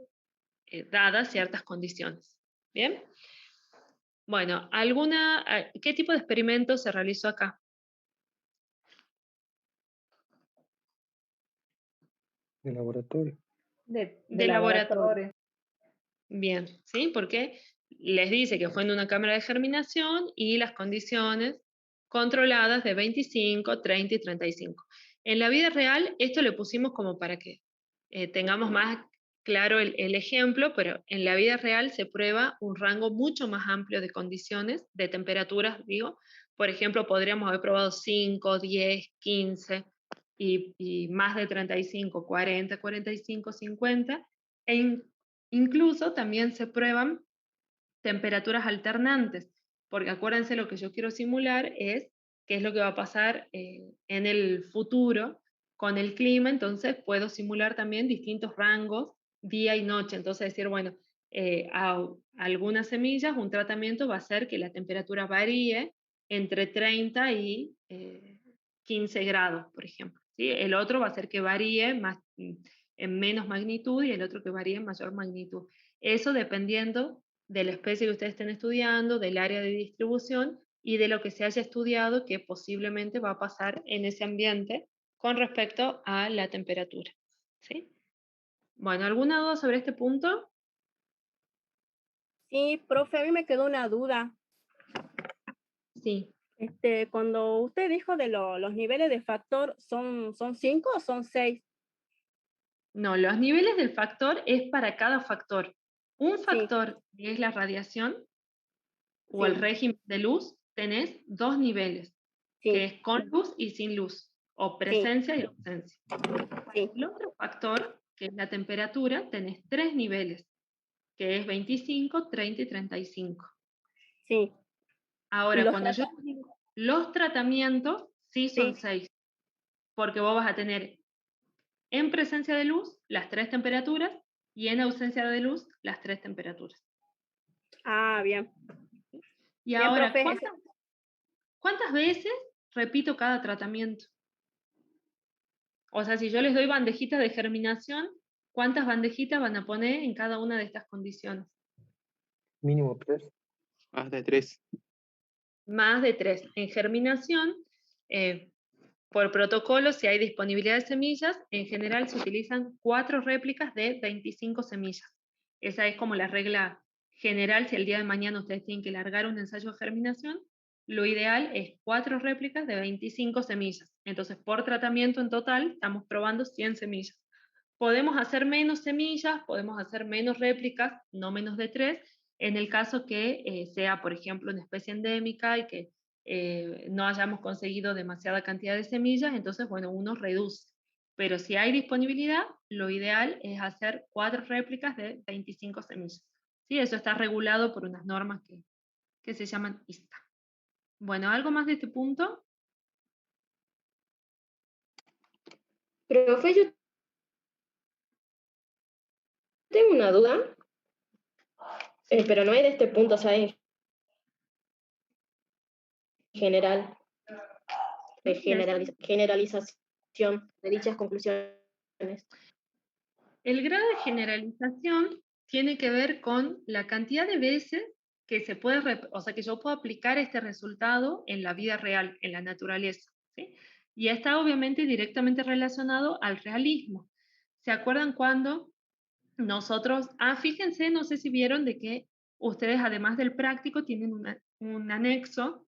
dadas ciertas condiciones. ¿Bien? Bueno, ¿qué tipo de experimento se realizó acá? De laboratorio. De De laboratorio. laboratorio. Bien, ¿sí? Porque les dice que fue en una cámara de germinación y las condiciones controladas de 25, 30 y 35. En la vida real, esto le pusimos como para que tengamos más claro el ejemplo, pero en la vida real se prueba un rango mucho más amplio de condiciones, de temperaturas, digo. Por ejemplo, podríamos haber probado 5, 10, 15 y más de 35, 40, 45, 50. Incluso también se prueban temperaturas alternantes, porque acuérdense lo que yo quiero simular es qué es lo que va a pasar en el futuro con el clima, entonces puedo simular también distintos rangos, día y noche, entonces decir, bueno, a algunas semillas un tratamiento va a hacer que la temperatura varíe entre 30 y 15 grados, por ejemplo. ¿Sí? El otro va a hacer que varíe más, en menos magnitud y el otro que varíe en mayor magnitud. Eso dependiendo de la especie que ustedes estén estudiando, del área de distribución y de lo que se haya estudiado que posiblemente va a pasar en ese ambiente con respecto a la temperatura. ¿Sí? Bueno, ¿alguna duda sobre este punto? Sí, profe, a mí me quedó una duda. Sí. Cuando usted dijo de los niveles de factor, ¿son 5 o son 6? No, los niveles del factor es para cada factor. Un factor que es la radiación o el régimen de luz, tenés 2 niveles, que es con luz y sin luz, o presencia y ausencia. El otro factor que es la temperatura, tenés 3 niveles, que es 25, 30 y 35. Sí. Ahora, los cuando yo digo los tratamientos, sí son Sí. 6, porque vos vas a tener en presencia de luz las 3 temperaturas y en ausencia de luz las 3 temperaturas. Ah, bien. Y Bien, ahora, profe. ¿cuántas veces repito cada tratamiento? O sea, si yo les doy bandejitas de germinación, ¿cuántas bandejitas van a poner en cada una de estas condiciones? Mínimo 3. Más de 3. Más de 3. En germinación, por protocolo, si hay disponibilidad de semillas, en general se utilizan 4 réplicas de 25 semillas. Esa es como la regla general. Si el día de mañana ustedes tienen que largar un ensayo de germinación, lo ideal es 4 réplicas de 25 semillas. Entonces, por tratamiento en total, estamos probando 100 semillas. Podemos hacer menos semillas, podemos hacer menos réplicas, no menos de 3, en el caso que sea, por ejemplo, una especie endémica y que no hayamos conseguido demasiada cantidad de semillas, entonces, bueno, uno reduce. Pero si hay disponibilidad, lo ideal es hacer 4 réplicas de 25 semillas. ¿Sí? Eso está regulado por unas normas que se llaman ISTA. Bueno, ¿algo más de este punto? Profe, yo tengo una duda, pero no es de este punto, o sea, en general, de generalización de dichas conclusiones. El grado de generalización tiene que ver con la cantidad de veces que se puede, o sea, que yo puedo aplicar este resultado en la vida real, en la naturaleza, ¿sí? Y está obviamente directamente relacionado al realismo. ¿Se acuerdan cuando nosotros, fíjense, no sé si vieron de que ustedes además del práctico tienen un anexo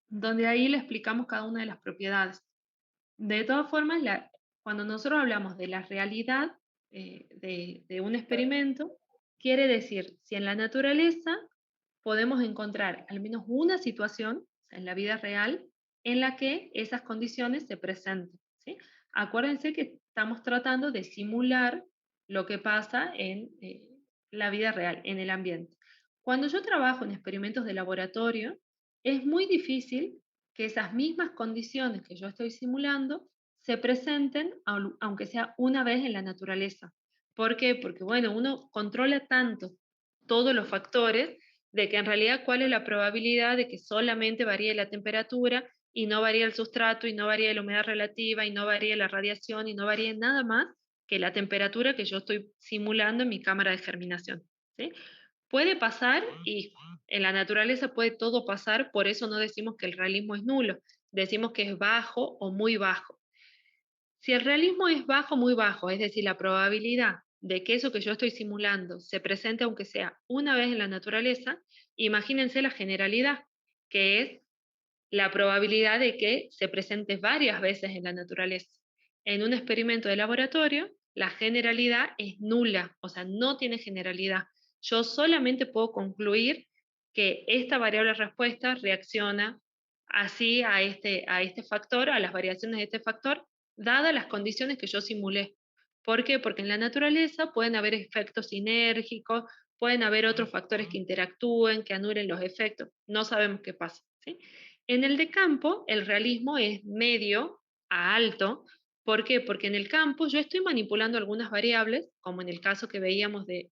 donde ahí le explicamos cada una de las propiedades? De todas formas, cuando nosotros hablamos de la realidad de un experimento, quiere decir si en la naturaleza podemos encontrar al menos una situación, o sea, en la vida real, en la que esas condiciones se presenten, ¿sí? Acuérdense que estamos tratando de simular lo que pasa en la vida real, en el ambiente. Cuando yo trabajo en experimentos de laboratorio, es muy difícil que esas mismas condiciones que yo estoy simulando se presenten, aunque sea una vez en la naturaleza. ¿Por qué? Porque, bueno, uno controla tanto todos los factores de que en realidad cuál es la probabilidad de que solamente varíe la temperatura y no varíe el sustrato y no varíe la humedad relativa y no varíe la radiación y no varíe nada más que la temperatura que yo estoy simulando en mi cámara de germinación, ¿sí? Puede pasar y en la naturaleza puede todo pasar, por eso no decimos que el realismo es nulo, decimos que es bajo o muy bajo. Si el realismo es bajo, muy bajo, es decir, la probabilidad de que eso que yo estoy simulando se presente aunque sea una vez en la naturaleza, imagínense la generalidad, que es la probabilidad de que se presente varias veces en la naturaleza. En un experimento de laboratorio, la generalidad es nula, o sea, no tiene generalidad. Yo solamente puedo concluir que esta variable respuesta reacciona así a este factor, a las variaciones de este factor, dadas las condiciones que yo simulé. ¿Por qué? Porque en la naturaleza pueden haber efectos sinérgicos, pueden haber otros factores que interactúen, que anulen los efectos. No sabemos qué pasa, ¿sí? En el de campo, el realismo es medio a alto. ¿Por qué? Porque en el campo yo estoy manipulando algunas variables, como en el caso que veíamos del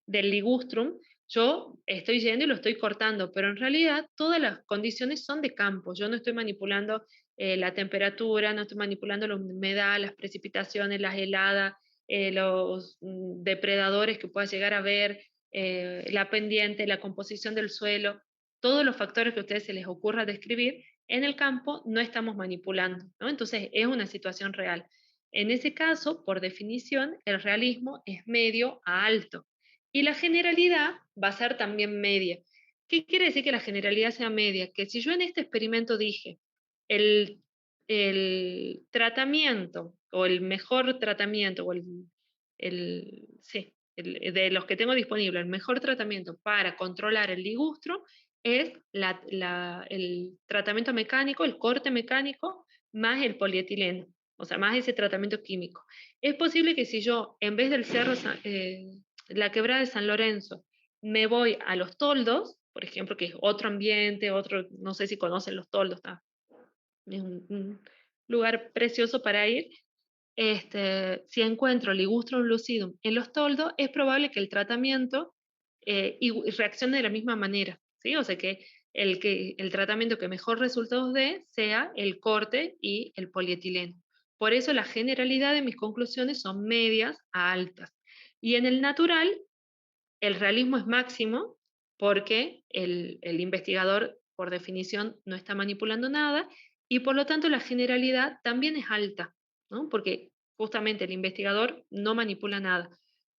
ligustrum, yo estoy yendo y lo estoy cortando, pero en realidad todas las condiciones son de campo. Yo no estoy manipulando la temperatura, no estoy manipulando la humedad, las precipitaciones, las heladas, los depredadores que pueda llegar a ver, la pendiente, la composición del suelo, todos los factores que a ustedes se les ocurra describir, en el campo no estamos manipulando, ¿no? Entonces es una situación real. En ese caso, por definición, el realismo es medio a alto. Y la generalidad va a ser también media. ¿Qué quiere decir que la generalidad sea media? Que si yo en este experimento dije el, el tratamiento o el mejor tratamiento o de los que tengo disponible, el mejor tratamiento para controlar el ligustro es el tratamiento mecánico, el corte mecánico más el polietileno. o sea, más ese tratamiento químico. Es posible que si yo, en vez del cerro, la quebrada de San Lorenzo, me voy a los toldos, por ejemplo, que es otro ambiente, otro, no sé si conocen los toldos, es un lugar precioso para ir. Si encuentro Ligustrum lucidum en los toldos, es probable que el tratamiento y reaccione de la misma manera, ¿sí? O sea que el tratamiento que mejor resultados dé sea el corte y el polietileno. Por eso la generalidad de mis conclusiones son medias a altas. Y en el natural, el realismo es máximo porque el investigador, por definición, no está manipulando nada y por lo tanto la generalidad también es alta, ¿no? Porque justamente el investigador no manipula nada.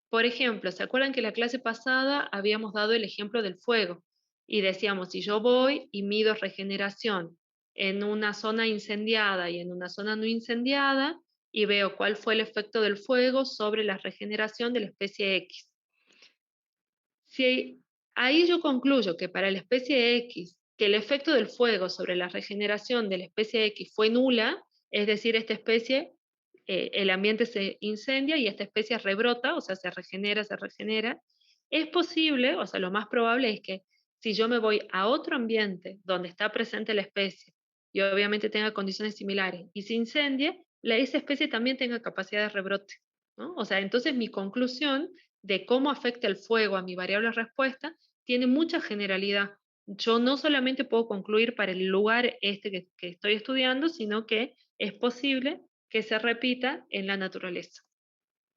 Por ejemplo, ¿se acuerdan que la clase pasada habíamos dado el ejemplo del fuego? Y decíamos, si yo voy y mido regeneración en una zona incendiada y en una zona no incendiada, y veo cuál fue el efecto del fuego sobre la regeneración de la especie X. Si ahí yo concluyo que para la especie X, que el efecto del fuego sobre la regeneración de la especie X fue nula, es decir, esta especie, el ambiente se incendia y esta especie rebrota, o sea, se regenera, es posible, o sea, lo más probable es que si yo me voy a otro ambiente donde está presente la especie y obviamente tenga condiciones similares y se incendie, esa especie también tenga capacidad de rebrote, ¿no? O sea, entonces mi conclusión de cómo afecta el fuego a mi variable respuesta tiene mucha generalidad. Yo no solamente puedo concluir para el lugar que estoy estudiando, sino que es posible que se repita en la naturaleza.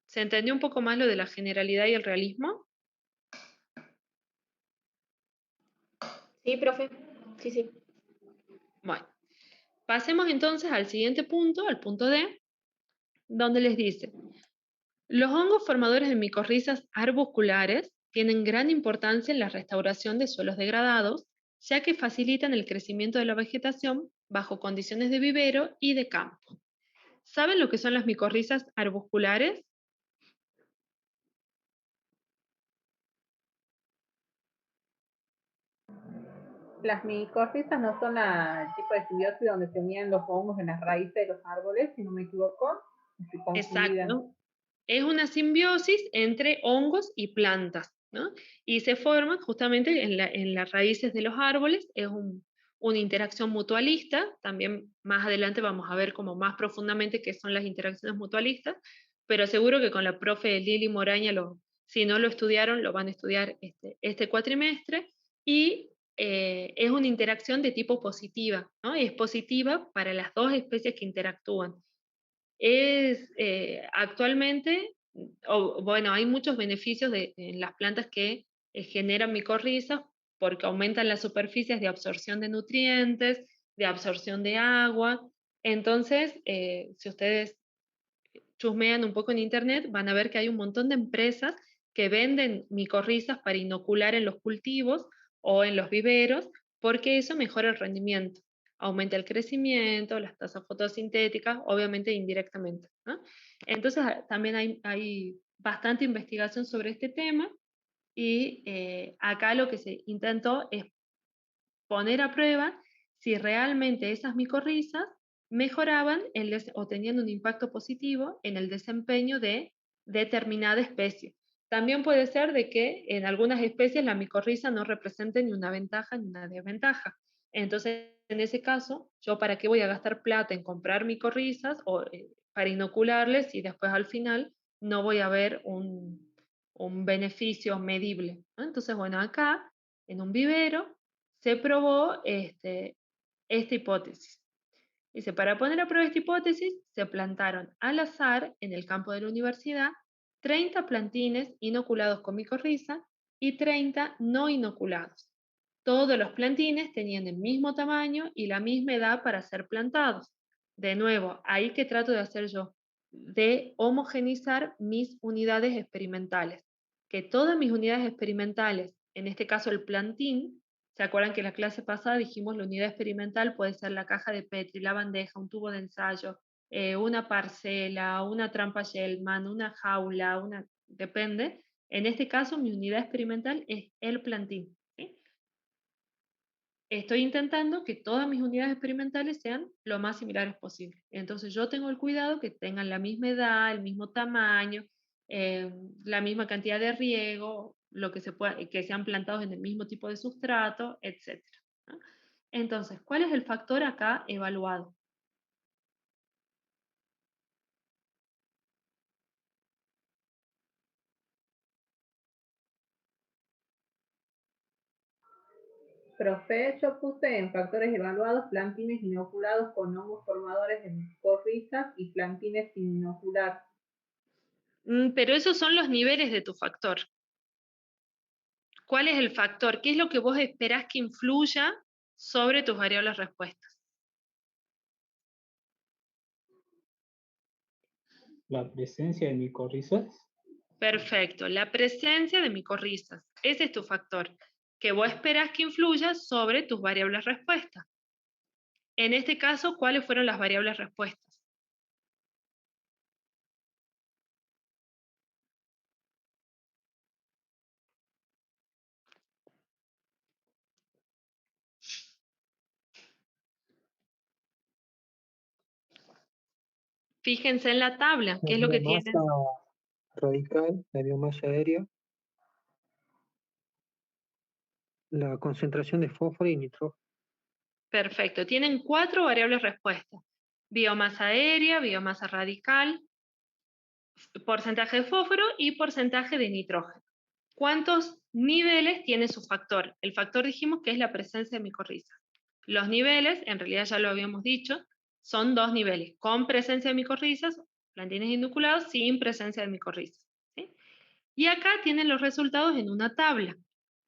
¿Se entendió un poco más lo de la generalidad y el realismo? Sí, profe. Sí, sí. Bueno, pasemos entonces al siguiente punto, al punto D, donde les dice, los hongos formadores de micorrizas arbusculares tienen gran importancia en la restauración de suelos degradados, ya que facilitan el crecimiento de la vegetación bajo condiciones de vivero y de campo. ¿Saben lo que son las micorrizas arbusculares? Las micorrizas no son el tipo de simbiosis donde se unían los hongos en las raíces de los árboles, si no me equivoco. Estoy confundida. Exacto. Es una simbiosis entre hongos y plantas, ¿no? Y se forma justamente en las raíces de los árboles, es una interacción mutualista, también más adelante vamos a ver como más profundamente qué son las interacciones mutualistas, pero seguro que con la profe Lili Moraña, si no lo estudiaron, lo van a estudiar este cuatrimestre, y es una interacción de tipo positiva, ¿no? Es positiva para las dos especies que interactúan. Actualmente, bueno, hay muchos beneficios en las plantas que generan micorrizas porque aumentan las superficies de absorción de nutrientes, de absorción de agua. Entonces, si ustedes chusmean un poco en internet, van a ver que hay un montón de empresas que venden micorrizas para inocular en los cultivos o en los viveros, porque eso mejora el rendimiento, aumenta el crecimiento, las tasas fotosintéticas, obviamente indirectamente, ¿no? Entonces también hay bastante investigación sobre este tema y acá lo que se intentó es poner a prueba si realmente esas micorrizas mejoraban o tenían un impacto positivo en el desempeño de determinada especie. También puede ser de que en algunas especies la micorriza no represente ni una ventaja ni una desventaja. Entonces, en ese caso, ¿yo para qué voy a gastar plata en comprar micorrizas o para inocularles y después al final no voy a ver un beneficio medible, ¿no? Entonces, bueno, acá en un vivero se probó esta hipótesis. Dice, para poner a prueba esta hipótesis, se plantaron al azar en el campo de la universidad 30 plantines inoculados con micorriza y 30 no inoculados. Todos los plantines tenían el mismo tamaño y la misma edad para ser plantados. De nuevo, ahí que trato de hacer yo, de homogenizar mis unidades experimentales. Que todas mis unidades experimentales, en este caso el plantín, ¿se acuerdan que en la clase pasada dijimos la unidad experimental puede ser la caja de Petri, la bandeja, un tubo de ensayo, una parcela, una trampa Shellman, una jaula, depende. En este caso mi unidad experimental es el plantín. ¿Sí? estoy intentando que todas mis unidades experimentales sean lo más similares posible. Entonces yo tengo el cuidado que tengan la misma edad, el mismo tamaño, la misma cantidad de riego, lo que se pueda, que sean plantados en el mismo tipo de sustrato, etc. ¿no? Entonces, ¿cuál es el factor acá evaluado? Profe, yo puse en factores evaluados plantines inoculados con hongos formadores de micorrizas y plantines sin inocular. Pero esos son los niveles de tu factor. ¿Cuál es el factor? ¿Qué es lo que vos esperás que influya sobre tus variables respuestas? La presencia de micorrizas. Perfecto, la presencia de micorrizas. Ese es tu factor, que vos esperás que influya sobre tus variables respuestas. En este caso, ¿cuáles fueron las variables respuestas? Fíjense en la tabla, ¿qué La es lo que biomasa tienen? radical, la biomasa aérea, la concentración de fósforo y nitrógeno. Perfecto, tienen 4 variables respuestas. Biomasa aérea, biomasa radical, porcentaje de fósforo y porcentaje de nitrógeno. ¿Cuántos niveles tiene su factor? El factor dijimos que es la presencia de micorrizas. Los niveles, en realidad ya lo habíamos dicho, son 2 niveles, con presencia de micorrizas, plantines inoculados, sin presencia de micorrizas. ¿sí? Y acá tienen los resultados en una tabla,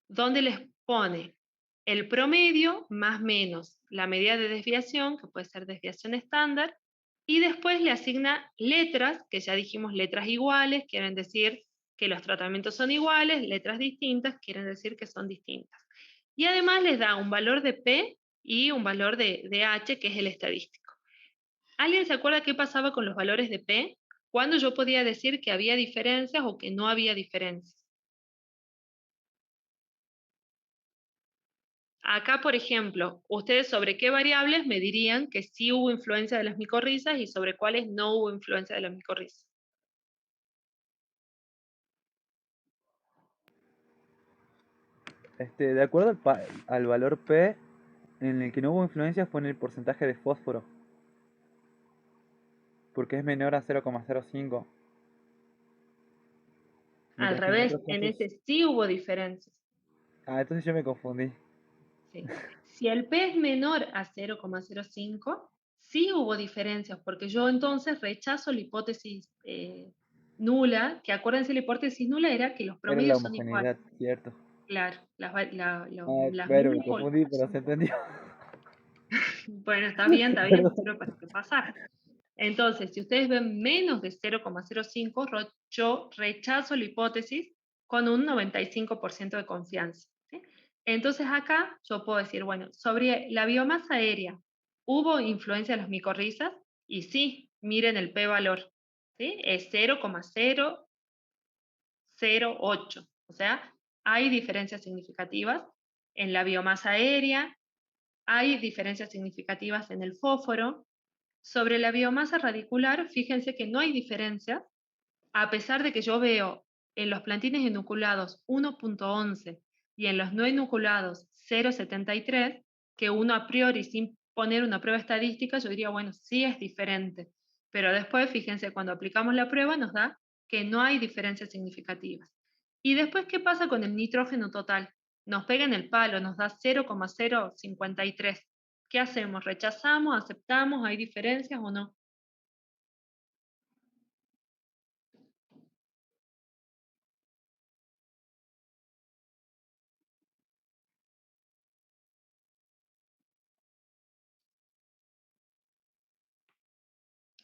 donde les pone el promedio más menos la medida de desviación, que puede ser desviación estándar, y después le asigna letras, que ya dijimos letras iguales, quieren decir que los tratamientos son iguales, letras distintas, quieren decir que son distintas. Y además les da un valor de P y un valor de H, que es el estadístico. ¿Alguien se acuerda qué pasaba con los valores de P? ¿Cuándo yo podía decir que había diferencias o que no había diferencias? Acá, por ejemplo, ustedes sobre qué variables me dirían que sí hubo influencia de las micorrizas y sobre cuáles no hubo influencia de las micorrizas. De acuerdo al valor P, en el que no hubo influencia fue en el porcentaje de fósforo, porque es menor a 0,05. Al Mientras que en revés, otros en casos... ese sí hubo diferencias. entonces yo me confundí. ¿sí? Si el P es menor a 0,05, sí hubo diferencias, porque yo entonces rechazo la hipótesis nula, que acuérdense la hipótesis nula era que los Era la promedios son iguales. homogeneidad, cierto. Claro, las Bueno, me mínimas confundí, pero son se iguales. entendió. Bueno, está bien, Perdón. sirve para repasar. Entonces, si ustedes ven menos de 0,05, yo rechazo la hipótesis con un 95% de confianza. ¿sí? Entonces acá yo puedo decir, bueno, sobre la biomasa aérea, ¿hubo influencia de las micorrizas? Y sí, miren el p-valor, ¿sí? Es 0,008. O sea, hay diferencias significativas en la biomasa aérea, hay diferencias significativas en el fósforo. Sobre la biomasa radicular, fíjense que no hay diferencia, a pesar de que yo veo en los plantines inoculados 1,11 y en los no inoculados 0,73, que uno a priori sin poner una prueba estadística, yo diría, bueno, sí es diferente. Pero después, fíjense, cuando aplicamos la prueba nos da que no hay diferencias significativas. Y después, ¿qué pasa con el nitrógeno total? Nos pega en el palo, nos da 0,053. ¿Qué hacemos? ¿Rechazamos? ¿Aceptamos? ¿Hay diferencias o no?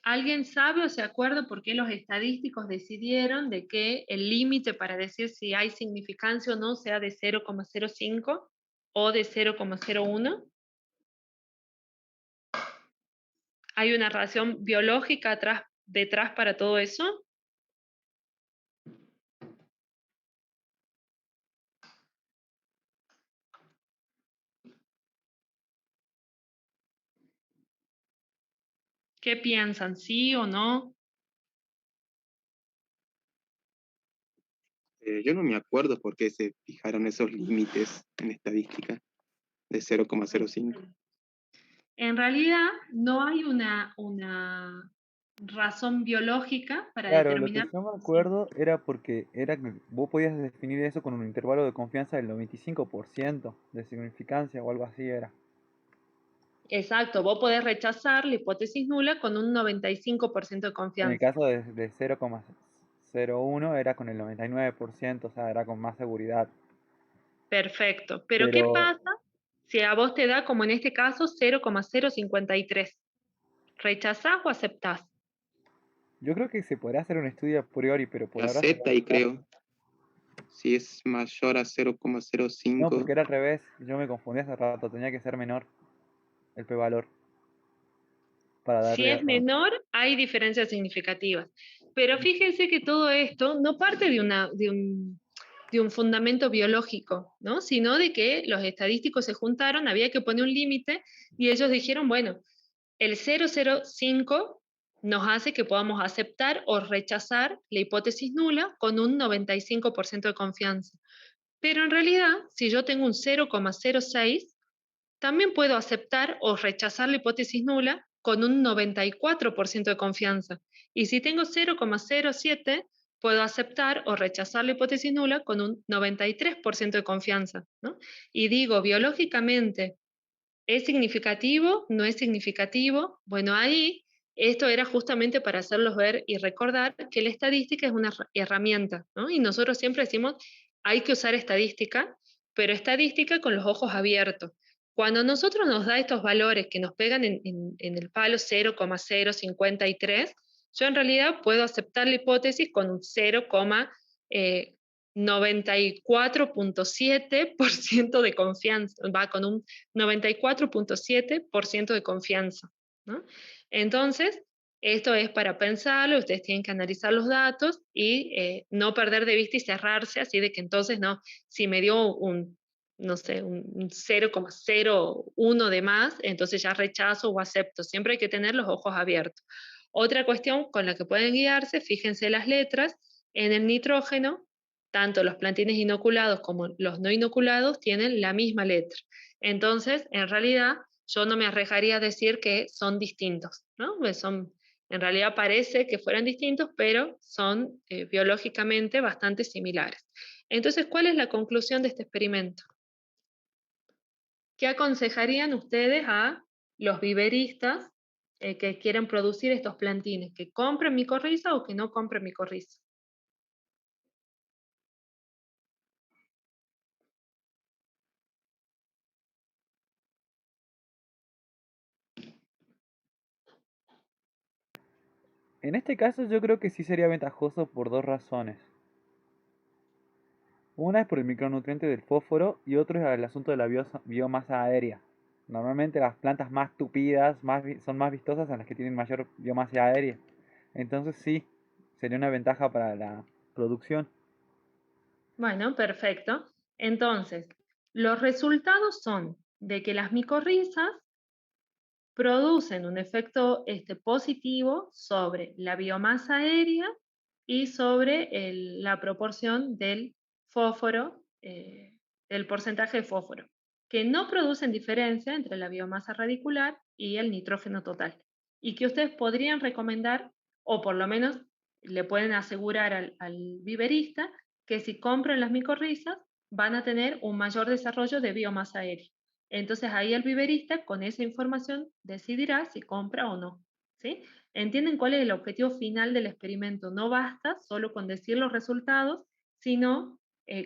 ¿Alguien sabe o se acuerda por qué los estadísticos decidieron de que el límite para decir si hay significancia o no sea de 0,05 o de 0,01? ¿Hay una razón biológica detrás para todo eso? ¿Qué piensan? ¿Sí o no? Yo no me acuerdo por qué se fijaron esos límites en estadística de 0,05. En realidad no hay una razón biológica para Claro, lo que determinar. yo me acuerdo era porque era que vos podías definir eso con un intervalo de confianza del 95% de significancia o algo así era. Exacto, vos podés rechazar la hipótesis nula con un 95% de En el confianza. caso de 0,01 era con el 99%, o sea, era con más seguridad. Perfecto. Pero ¿qué Pero pasa si a vos te da, como en este caso, 0,053? ¿Rechazás o aceptás? yo creo que se podrá hacer un estudio a priori, pero por ahora sería Acepta y aceptar. creo, si es mayor a No, 0,05. porque era al revés. Yo me confundí hace rato, tenía que ser menor el p-valor para Si darle es error. menor, hay diferencias significativas. Pero fíjense que todo esto no parte de un fundamento biológico, ¿no? Sino de que los estadísticos se juntaron, había que poner un límite y ellos dijeron, bueno, el 0,05 nos hace que podamos aceptar o rechazar la hipótesis nula con un 95% de confianza. Pero en realidad, si yo tengo un 0,06, también puedo aceptar o rechazar la hipótesis nula con un 94% de confianza. Y si tengo 0,07, puedo aceptar o rechazar la hipótesis nula con un 93% de confianza, ¿no? Y digo, biológicamente, ¿es significativo? ¿No es significativo? Bueno, ahí esto era justamente para hacerlos ver y recordar que la estadística es una herramienta, ¿no? Y nosotros siempre decimos, hay que usar estadística, pero estadística con los ojos abiertos. Cuando nosotros nos da estos valores que nos pegan en el palo 0,053, yo en realidad puedo aceptar la hipótesis con un 0,94.7% de confianza, va con un 94.7% de confianza, ¿no? Entonces, esto es para pensarlo, ustedes tienen que analizar los datos y no perder de vista y cerrarse, así de que entonces no, si me dio no sé, un 0,01 de más, entonces ya rechazo o acepto. Siempre hay que tener los ojos abiertos. Otra cuestión con la que pueden guiarse, fíjense las letras, en el nitrógeno, tanto los plantines inoculados como los no inoculados tienen la misma letra. Entonces, en realidad, yo no me arriesgaría a decir que son distintos, ¿no? Pues en realidad parece que fueran distintos, pero son biológicamente bastante similares. Entonces, ¿cuál es la conclusión de este experimento? ¿Qué aconsejarían ustedes a los viveristas que quieren producir estos plantines? ¿Que compren micorriza o que no compren micorriza? En este caso yo creo que sí sería ventajoso por dos razones. Una es por el micronutriente del fósforo y otro es el asunto de la biomasa aérea. Normalmente las plantas más tupidas son más vistosas en las que tienen mayor biomasa aérea. Entonces sí, sería una ventaja para la producción. Bueno, perfecto. Entonces, los resultados son de que las micorrizas producen un efecto positivo sobre la biomasa aérea y sobre la proporción del fósforo, del porcentaje de fósforo, que no producen diferencia entre la biomasa radicular y el nitrógeno total, y que ustedes podrían recomendar, o por lo menos le pueden asegurar al viverista, que si compran las micorrizas van a tener un mayor desarrollo de biomasa aérea. Entonces ahí el viverista con esa información decidirá si compra o no, ¿sí? ¿Entienden cuál es el objetivo final del experimento? No basta solo con decir los resultados, sino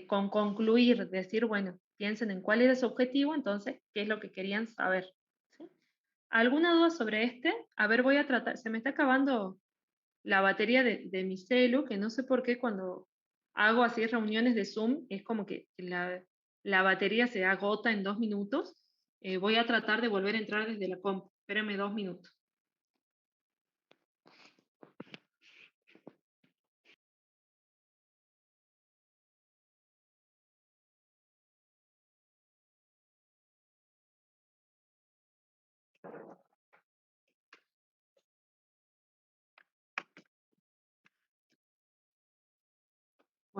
con concluir, decir, bueno, piensen en cuál era su objetivo, entonces, qué es lo que querían saber, ¿sí? ¿Alguna duda sobre este? A ver, voy a tratar, se me está acabando la batería de mi celu, que no sé por qué cuando hago así reuniones de Zoom, es como que la batería se agota en 2 minutos. Voy a tratar de volver a entrar desde la compu. Espérenme 2 minutos.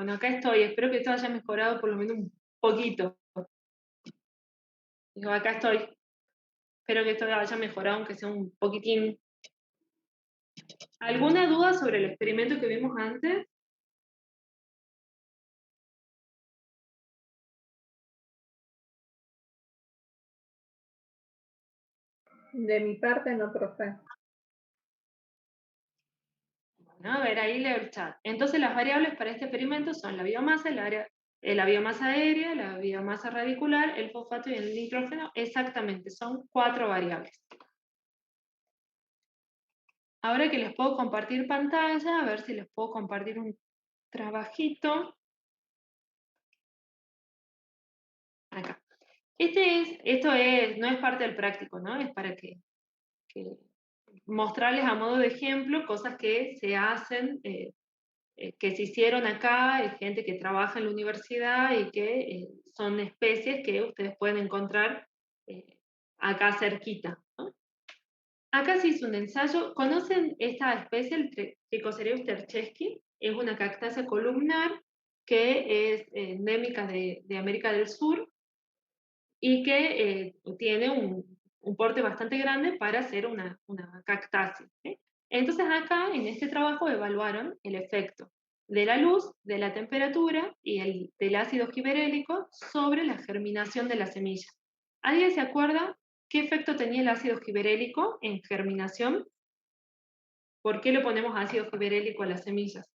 Bueno, acá estoy, espero que esto haya mejorado por lo menos un poquito. Digo, acá estoy. Espero que esto haya mejorado, aunque sea un poquitín. ¿Alguna duda sobre el experimento que vimos antes? De mi parte, no, profe. Bueno, a ver, ahí leo el chat. Entonces, las variables para este experimento son la biomasa, la biomasa aérea, la biomasa radicular, el fosfato y el nitrógeno. Exactamente, son 4 variables. Ahora que les puedo compartir pantalla, a ver si les puedo compartir un trabajito. Acá. No es parte del práctico, ¿no? Es para que mostrarles a modo de ejemplo cosas que se hacen, que se hicieron acá, hay gente que trabaja en la universidad y que son especies que ustedes pueden encontrar acá cerquita, ¿no? Acá se hizo un ensayo. ¿Conocen esta especie, el Trichocereus tercheschi? Es una cactácea columnar que es endémica de América del Sur y que tiene un porte bastante grande para ser una cactácea, ¿sí? Entonces acá, en este trabajo, evaluaron el efecto de la luz, de la temperatura y del ácido giberélico sobre la germinación de la semilla. ¿Alguien se acuerda qué efecto tenía el ácido giberélico en germinación? ¿Por qué le ponemos ácido giberélico a las semillas?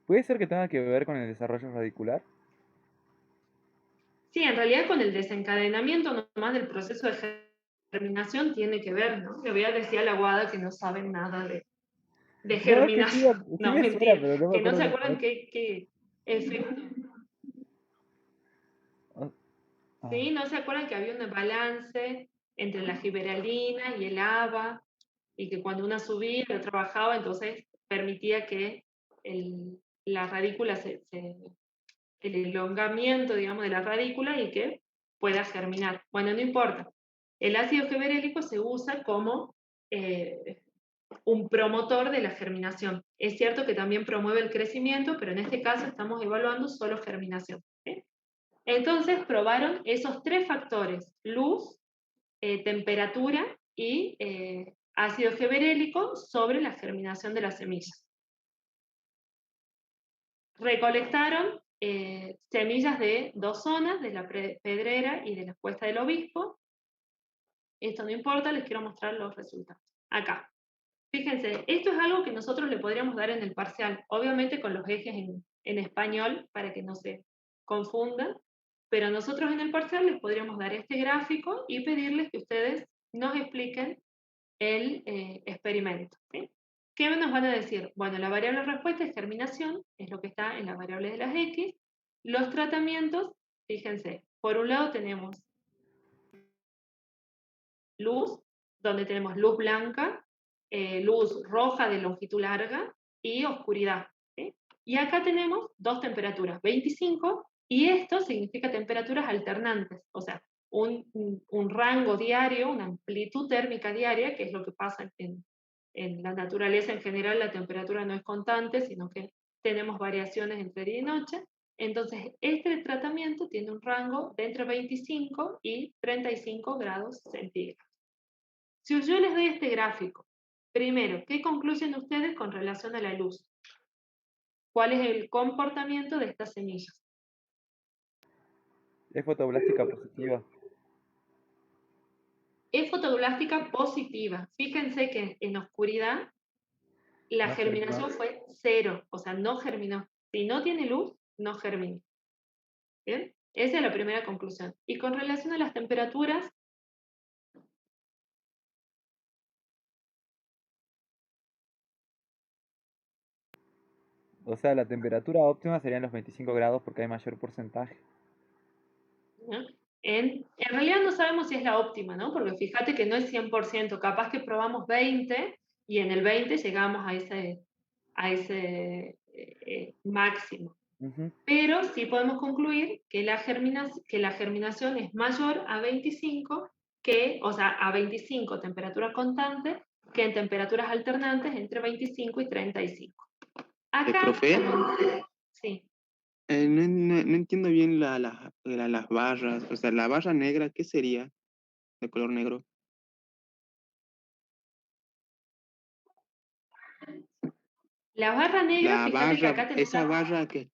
¿Puede ser que tenga que ver con el desarrollo radicular? Sí, en realidad con el desencadenamiento nomás del proceso de germinación tiene que ver, ¿no? Le voy a decir a la guada que no saben nada de No, es que sí, germinación. sí No, me suena, mentira. pero no me Que no acuerdo se bien. acuerdan qué efecto. Ah, ¿Sí? ¿No se acuerdan que había un balance entre la giberelina y el ABA? Y que cuando una subía, la otra bajaba, entonces permitía que la radícula el elongamiento, digamos, de la radícula y que pueda germinar. Bueno, no importa. El ácido giberélico se usa como un promotor de la germinación. Es cierto que también promueve el crecimiento, pero en este caso estamos evaluando solo germinación, ¿sí? Entonces probaron esos 3 factores: luz, temperatura y ácido giberélico sobre la germinación de las semillas. Recolectaron semillas de 2 zonas, de la Pedrera y de la Cuesta del Obispo. Esto no importa, les quiero mostrar los resultados. Acá. Fíjense, esto es algo que nosotros le podríamos dar en el parcial, obviamente con los ejes en español para que no se confundan, pero nosotros en el parcial les podríamos dar este gráfico y pedirles que ustedes nos expliquen el experimento, ¿sí? ¿Qué nos van a decir? Bueno, la variable respuesta es germinación, es lo que está en la variable de las X. Los tratamientos, fíjense, por un lado tenemos luz, donde tenemos luz blanca, luz roja de longitud larga y oscuridad, ¿sí? Y acá tenemos 2 temperaturas, 25, y esto significa temperaturas alternantes, o sea, un rango diario, una amplitud térmica diaria, que es lo que pasa en la naturaleza en general. La temperatura no es constante, sino que tenemos variaciones entre día y noche. Entonces, este tratamiento tiene un rango de entre 25 y 35 grados centígrados. Si yo les doy este gráfico, primero, ¿qué concluyen ustedes con relación a la luz? ¿Cuál es el comportamiento de estas semillas? es fotoblástica positiva. Es fotoblástica positiva. Fíjense que en oscuridad la No germinó. germinación fue 0, o sea, no germinó. Si no tiene luz, no germina. ¿Bien? Esa es la primera conclusión. Y con relación a las temperaturas, O sea, la temperatura óptima serían los 25 grados porque hay mayor porcentaje. ¿no? En realidad no sabemos si es la óptima, ¿no? Porque fíjate que no es 100%, capaz que probamos 20 y en el 20 llegamos a ese máximo. Pero sí podemos concluir que la germinación es mayor a 25 que, o sea, a 25 temperatura constante, que en temperaturas alternantes entre 25 y 35. Acá, profe, sí. no entiendo bien las barras, o sea, la barra negra, ¿qué sería de color negro? La barra negra, La fíjate que barra, acá tenés esa barra que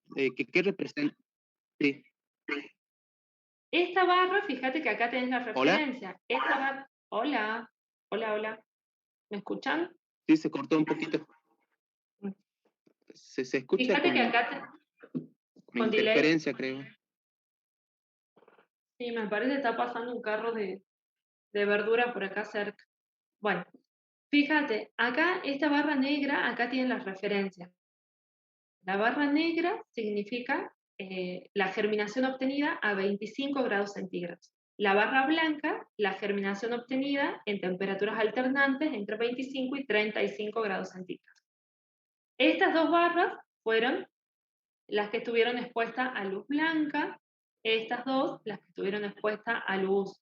representa. Sí. Esta barra, fíjate que acá tenés la ¿Hola? referencia. Esta barra, hola, hola, hola. ¿Me escuchan? Sí, se cortó un poquito. Se escucha Fíjate que con acá con delay. interferencia, creo. Sí, me parece que está pasando un carro de verdura por acá cerca. Bueno, fíjate, acá esta barra negra, acá tienen las referencias. La barra negra significa la germinación obtenida a 25 grados centígrados. La barra blanca, la germinación obtenida en temperaturas alternantes entre 25 y 35 grados centígrados. Estas dos barras fueron las que estuvieron expuestas a luz blanca, estas dos las que estuvieron expuestas a luz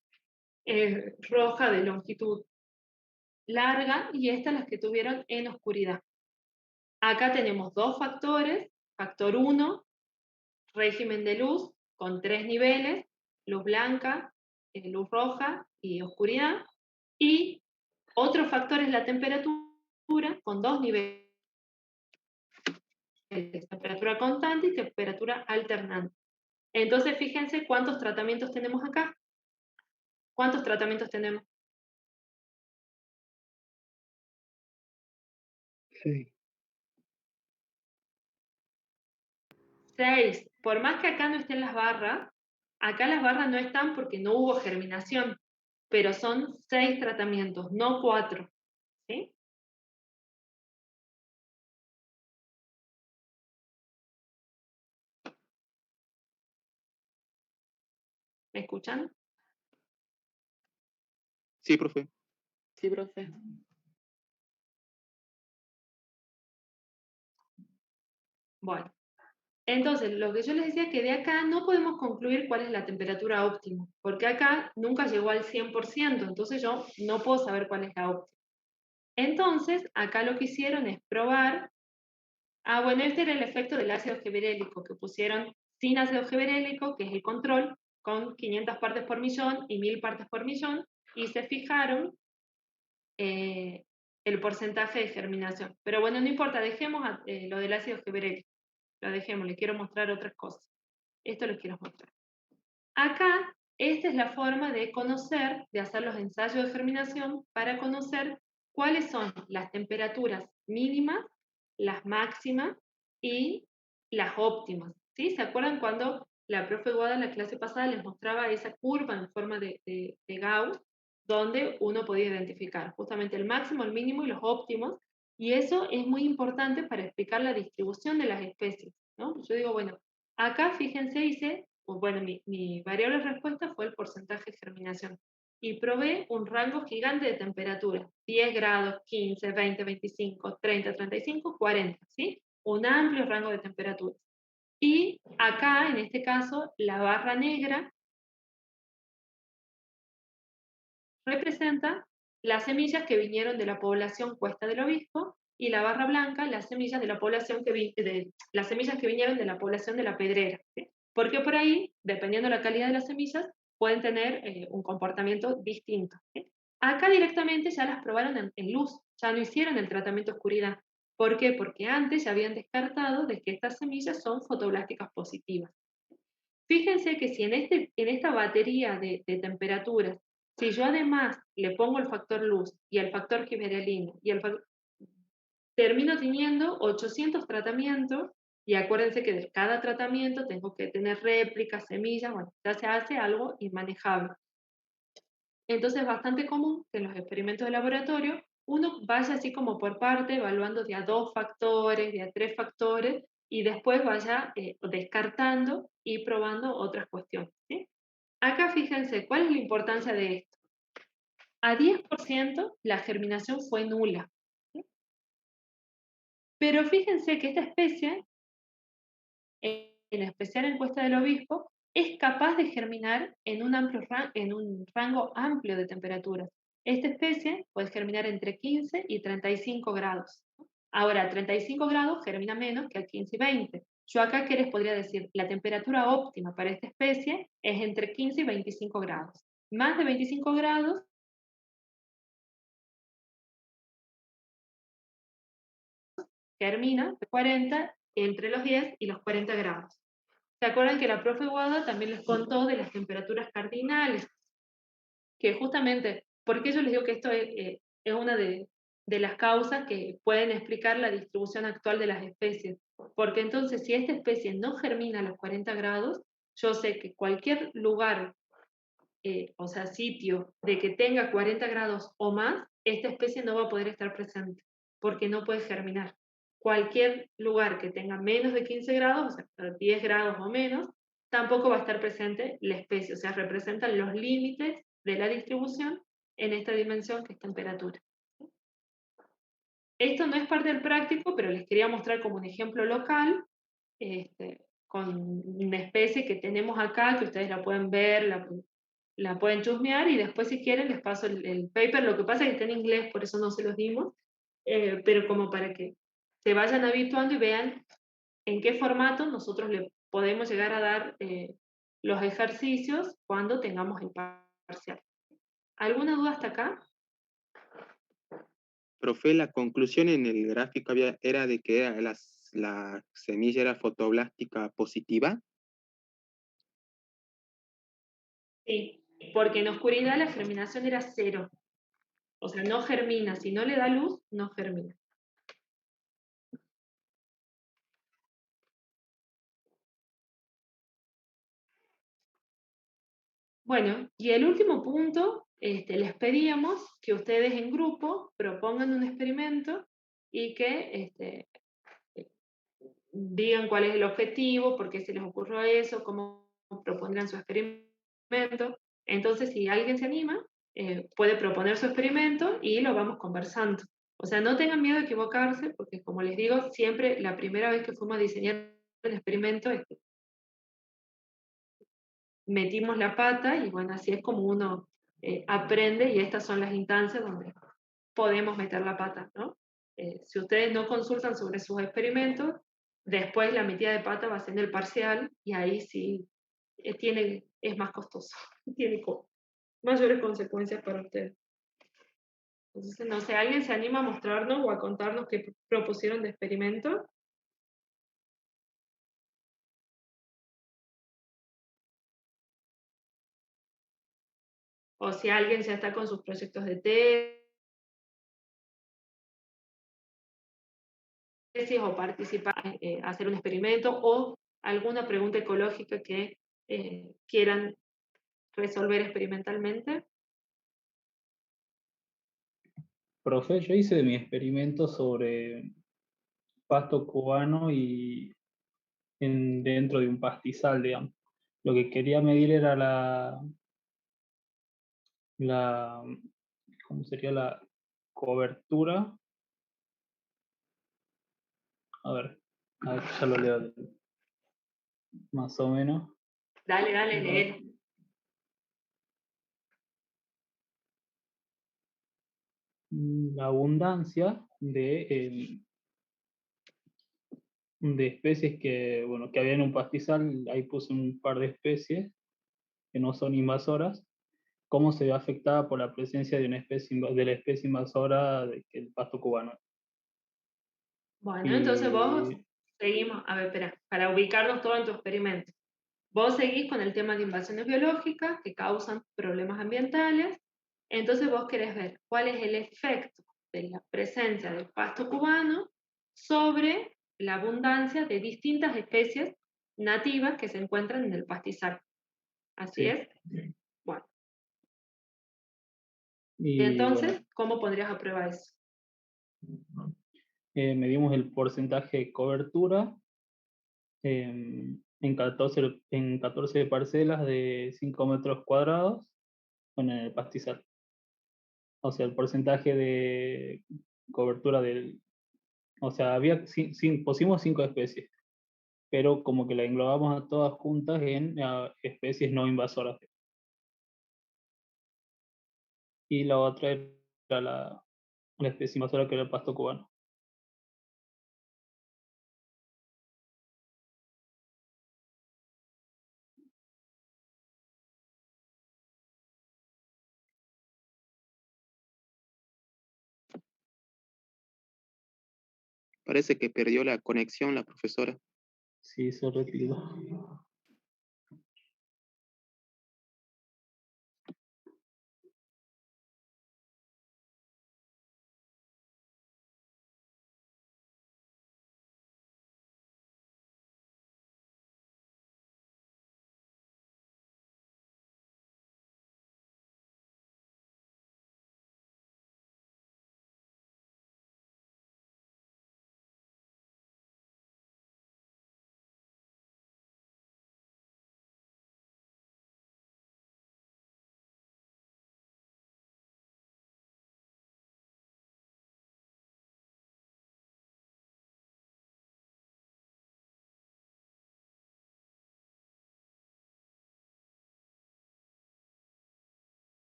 roja de longitud larga y estas las que tuvieron en oscuridad. Acá tenemos dos factores, factor 1, régimen de luz con 3 niveles, luz blanca, luz roja y oscuridad, y otro factor es la temperatura con 2 niveles, temperatura constante y temperatura alternante. Entonces fíjense cuántos tratamientos tenemos acá. ¿Cuántos tratamientos tenemos? 6. 6. Por más que acá no estén las barras, acá las barras no están porque no hubo germinación, pero son 6 tratamientos, no 4. ¿Sí? ¿Me escuchan? Sí, profe. Sí, profe. Bueno, entonces lo que yo les decía es que de acá no podemos concluir cuál es la temperatura óptima, porque acá nunca llegó al 100%, entonces yo no puedo saber cuál es la óptima. Entonces, acá lo que hicieron es probar. Bueno, este era el efecto del ácido giberélico, que pusieron sin ácido giberélico, que es el control, con 500 partes por millón y 1000 partes por millón, y se fijaron el porcentaje de germinación. Pero bueno, no importa, dejemos lo del ácido giberélico, lo dejemos, les quiero mostrar otras cosas. Esto les quiero mostrar. Acá, esta es la forma de conocer, de hacer los ensayos de germinación para conocer cuáles son las temperaturas mínimas, las máximas y las óptimas. ¿Sí? ¿Se acuerdan cuando la profe Guada en la clase pasada les mostraba esa curva en forma de Gauss, donde uno podía identificar justamente el máximo, el mínimo y los óptimos? Y eso es muy importante para explicar la distribución de las especies, ¿no? Yo digo, bueno, acá fíjense, hice, bueno, mi variable de respuesta fue el porcentaje de germinación. Y probé un rango gigante de temperatura, 10 grados, 15, 20, 25, 30, 35, 40, ¿sí? Un amplio rango de temperaturas. Y acá, en este caso, la barra negra representa las semillas que vinieron de la población Cuesta del Obispo y la barra blanca las semillas de la población las semillas que vinieron de la población de La Pedrera, ¿sí? Porque por ahí, dependiendo de la calidad de las semillas, pueden tener un comportamiento distinto, ¿sí? Acá directamente ya las probaron en luz, ya no hicieron el tratamiento oscuridad. ¿Por qué? Porque antes ya habían descartado de que estas semillas son fotoblásticas positivas. Fíjense que si en esta batería de temperaturas, si yo además le pongo el factor luz y el factor giberelina termino teniendo 800 tratamientos, y acuérdense que de cada tratamiento tengo que tener réplicas, semillas, bueno, ya se hace algo inmanejable. Entonces es bastante común que en los experimentos de laboratorio uno vaya así como por parte, evaluando de a 2 factores, de a 3 factores, y después vaya descartando y probando otras cuestiones, ¿sí? Acá fíjense, ¿cuál es la importancia de esto? A 10% la germinación fue nula, ¿sí? Pero fíjense que esta especie, en especial en Cuesta del Obispo, es capaz de germinar en un rango amplio de temperaturas. Esta especie puede germinar entre 15 y 35 grados. Ahora, 35 grados germina menos que a 15 y 20. Yo acá, ¿qué les podría decir? La temperatura óptima para esta especie es entre 15 y 25 grados. Más de 25 grados germina de 40 entre los 10 y los 40 grados. ¿Se acuerdan que la profe Guada también les contó de las temperaturas cardinales? Que justamente, porque yo les digo que esto es una de las causas que pueden explicar la distribución actual de las especies. Porque entonces, si esta especie no germina a los 40 grados, yo sé que cualquier lugar, o sea, sitio de que tenga 40 grados o más, esta especie no va a poder estar presente, porque no puede germinar. Cualquier lugar que tenga menos de 15 grados, o sea, 10 grados o menos, tampoco va a estar presente la especie, o sea, representan los límites de la distribución en esta dimensión que es temperatura. Esto no es parte del práctico, pero les quería mostrar como un ejemplo local, con una especie que tenemos acá, que ustedes la pueden ver, la pueden chusmear, y después si quieren les paso el paper. Lo que pasa es que está en inglés, por eso no se los dimos, pero como para que se vayan habituando y vean en qué formato nosotros le podemos llegar a dar los ejercicios cuando tengamos el parcial. ¿Alguna duda hasta acá? Profe, la conclusión en el gráfico era de que la semilla era fotoblástica positiva. Sí, porque en oscuridad la germinación era 0. O sea, no germina. Si no le da luz, no germina. Bueno, y el último punto, les pedíamos que ustedes en grupo propongan un experimento y que digan cuál es el objetivo, por qué se les ocurrió eso, cómo propondrán su experimento. Entonces, si alguien se anima, puede proponer su experimento y lo vamos conversando. O sea, no tengan miedo a equivocarse, porque como les digo, siempre la primera vez que fuimos a diseñar el experimento, metimos la pata y bueno, así es como uno aprende, y estas son las instancias donde podemos meter la pata, ¿no? Si ustedes no consultan sobre sus experimentos, después la metida de pata va a ser en el parcial, y ahí sí es más costoso, tiene mayores consecuencias para ustedes. Entonces, no sé, ¿alguien se anima a mostrarnos o a contarnos qué propusieron de experimento? O si alguien ya está con sus proyectos de tesis o participar, hacer un experimento o alguna pregunta ecológica que quieran resolver experimentalmente. Profe, yo hice mi experimento sobre pasto cubano y dentro de un pastizal, digamos. Lo que quería medir era ¿cómo sería la cobertura? A ver, ya lo leo más o menos. Dale, lee. La abundancia de especies que, bueno, que había en un pastizal. Ahí puse un par de especies que no son invasoras. ¿Cómo se ve afectada por la presencia de de la especie invasora del pasto cubano? Bueno, entonces vos Y seguimos, a ver, espera, para ubicarnos todo en tu experimento. Vos seguís con el tema de invasiones biológicas que causan problemas ambientales. Entonces vos querés ver cuál es el efecto de la presencia del pasto cubano sobre la abundancia de distintas especies nativas que se encuentran en el pastizal. ¿Así sí. es? Bueno. Y Entonces, bueno, ¿cómo pondrías a prueba eso? medimos el porcentaje de cobertura en 14 parcelas de 5 metros cuadrados en el pastizal. O sea, el porcentaje de cobertura o sea, pusimos 5 especies. pero como que la englobamos a todas juntas en especies no invasoras. Y la otra era la especie invasora, que era el pasto cubano. Parece que perdió la conexión la profesora. Sí, se retiró.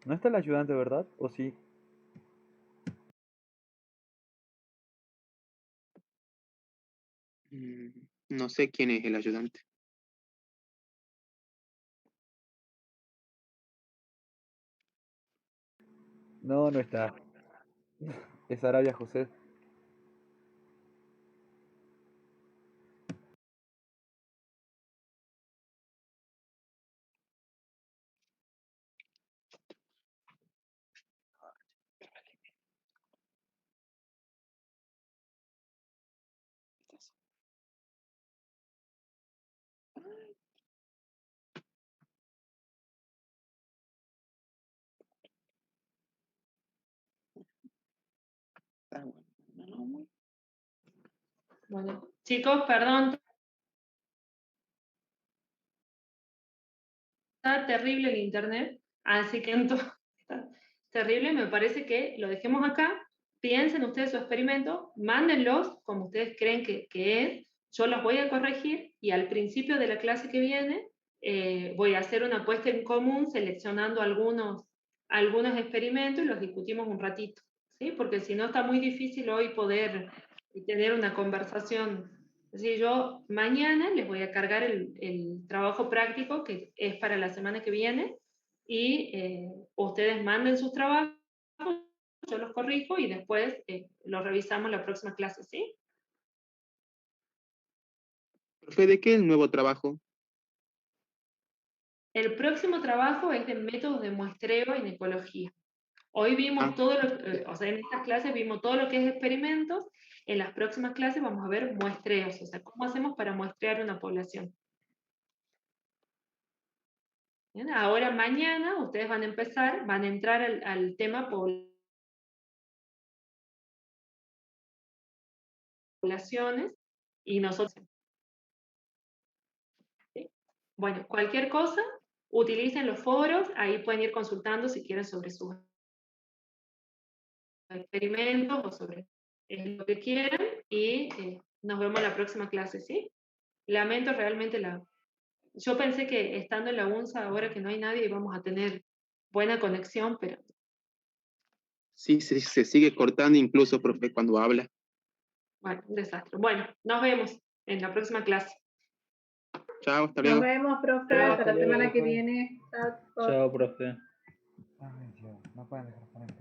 No está el ayudante, ¿verdad? ¿O sí? No sé quién es el ayudante. No, no está. Es Arabia José. Bueno, chicos, perdón, está terrible el internet, así que entonces, está terrible, me parece que lo dejemos acá, piensen ustedes su experimento, mándenlos como ustedes creen que es, yo los voy a corregir y al principio de la clase que viene voy a hacer una puesta en común seleccionando algunos experimentos y los discutimos un ratito, ¿sí? Porque si no está muy difícil hoy poder tener una conversación. Así yo mañana les voy a cargar el trabajo práctico que es para la semana que viene y ustedes manden sus trabajos, yo los corrijo y después los revisamos la próxima clase, ¿sí? Profe, ¿de qué el nuevo trabajo? El próximo trabajo es de métodos de muestreo en ecología. Hoy vimos todo o sea, en estas clases vimos todo lo que es experimentos, en las próximas clases vamos a ver muestreos, o sea, cómo hacemos para muestrear una población. Bien, ahora mañana ustedes van a empezar, van a entrar al tema poblaciones y nosotros. ¿Sí? Bueno, cualquier cosa, utilicen los foros, ahí pueden ir consultando si quieren sobre sus experimentos o sobre lo que quieran y nos vemos la próxima clase, ¿sí? Lamento realmente Yo pensé que estando en la UNSA, ahora que no hay nadie, íbamos a tener buena conexión, pero Sí, se sigue cortando incluso, profe, cuando habla. bueno, un desastre. Bueno, nos vemos en la próxima clase. Chao, hasta Nos luego. vemos, profe, Chao, hasta hasta la semana luego. que viene. Chao, chicos. Chao, profe. Ay, Dios, no pueden dejar poner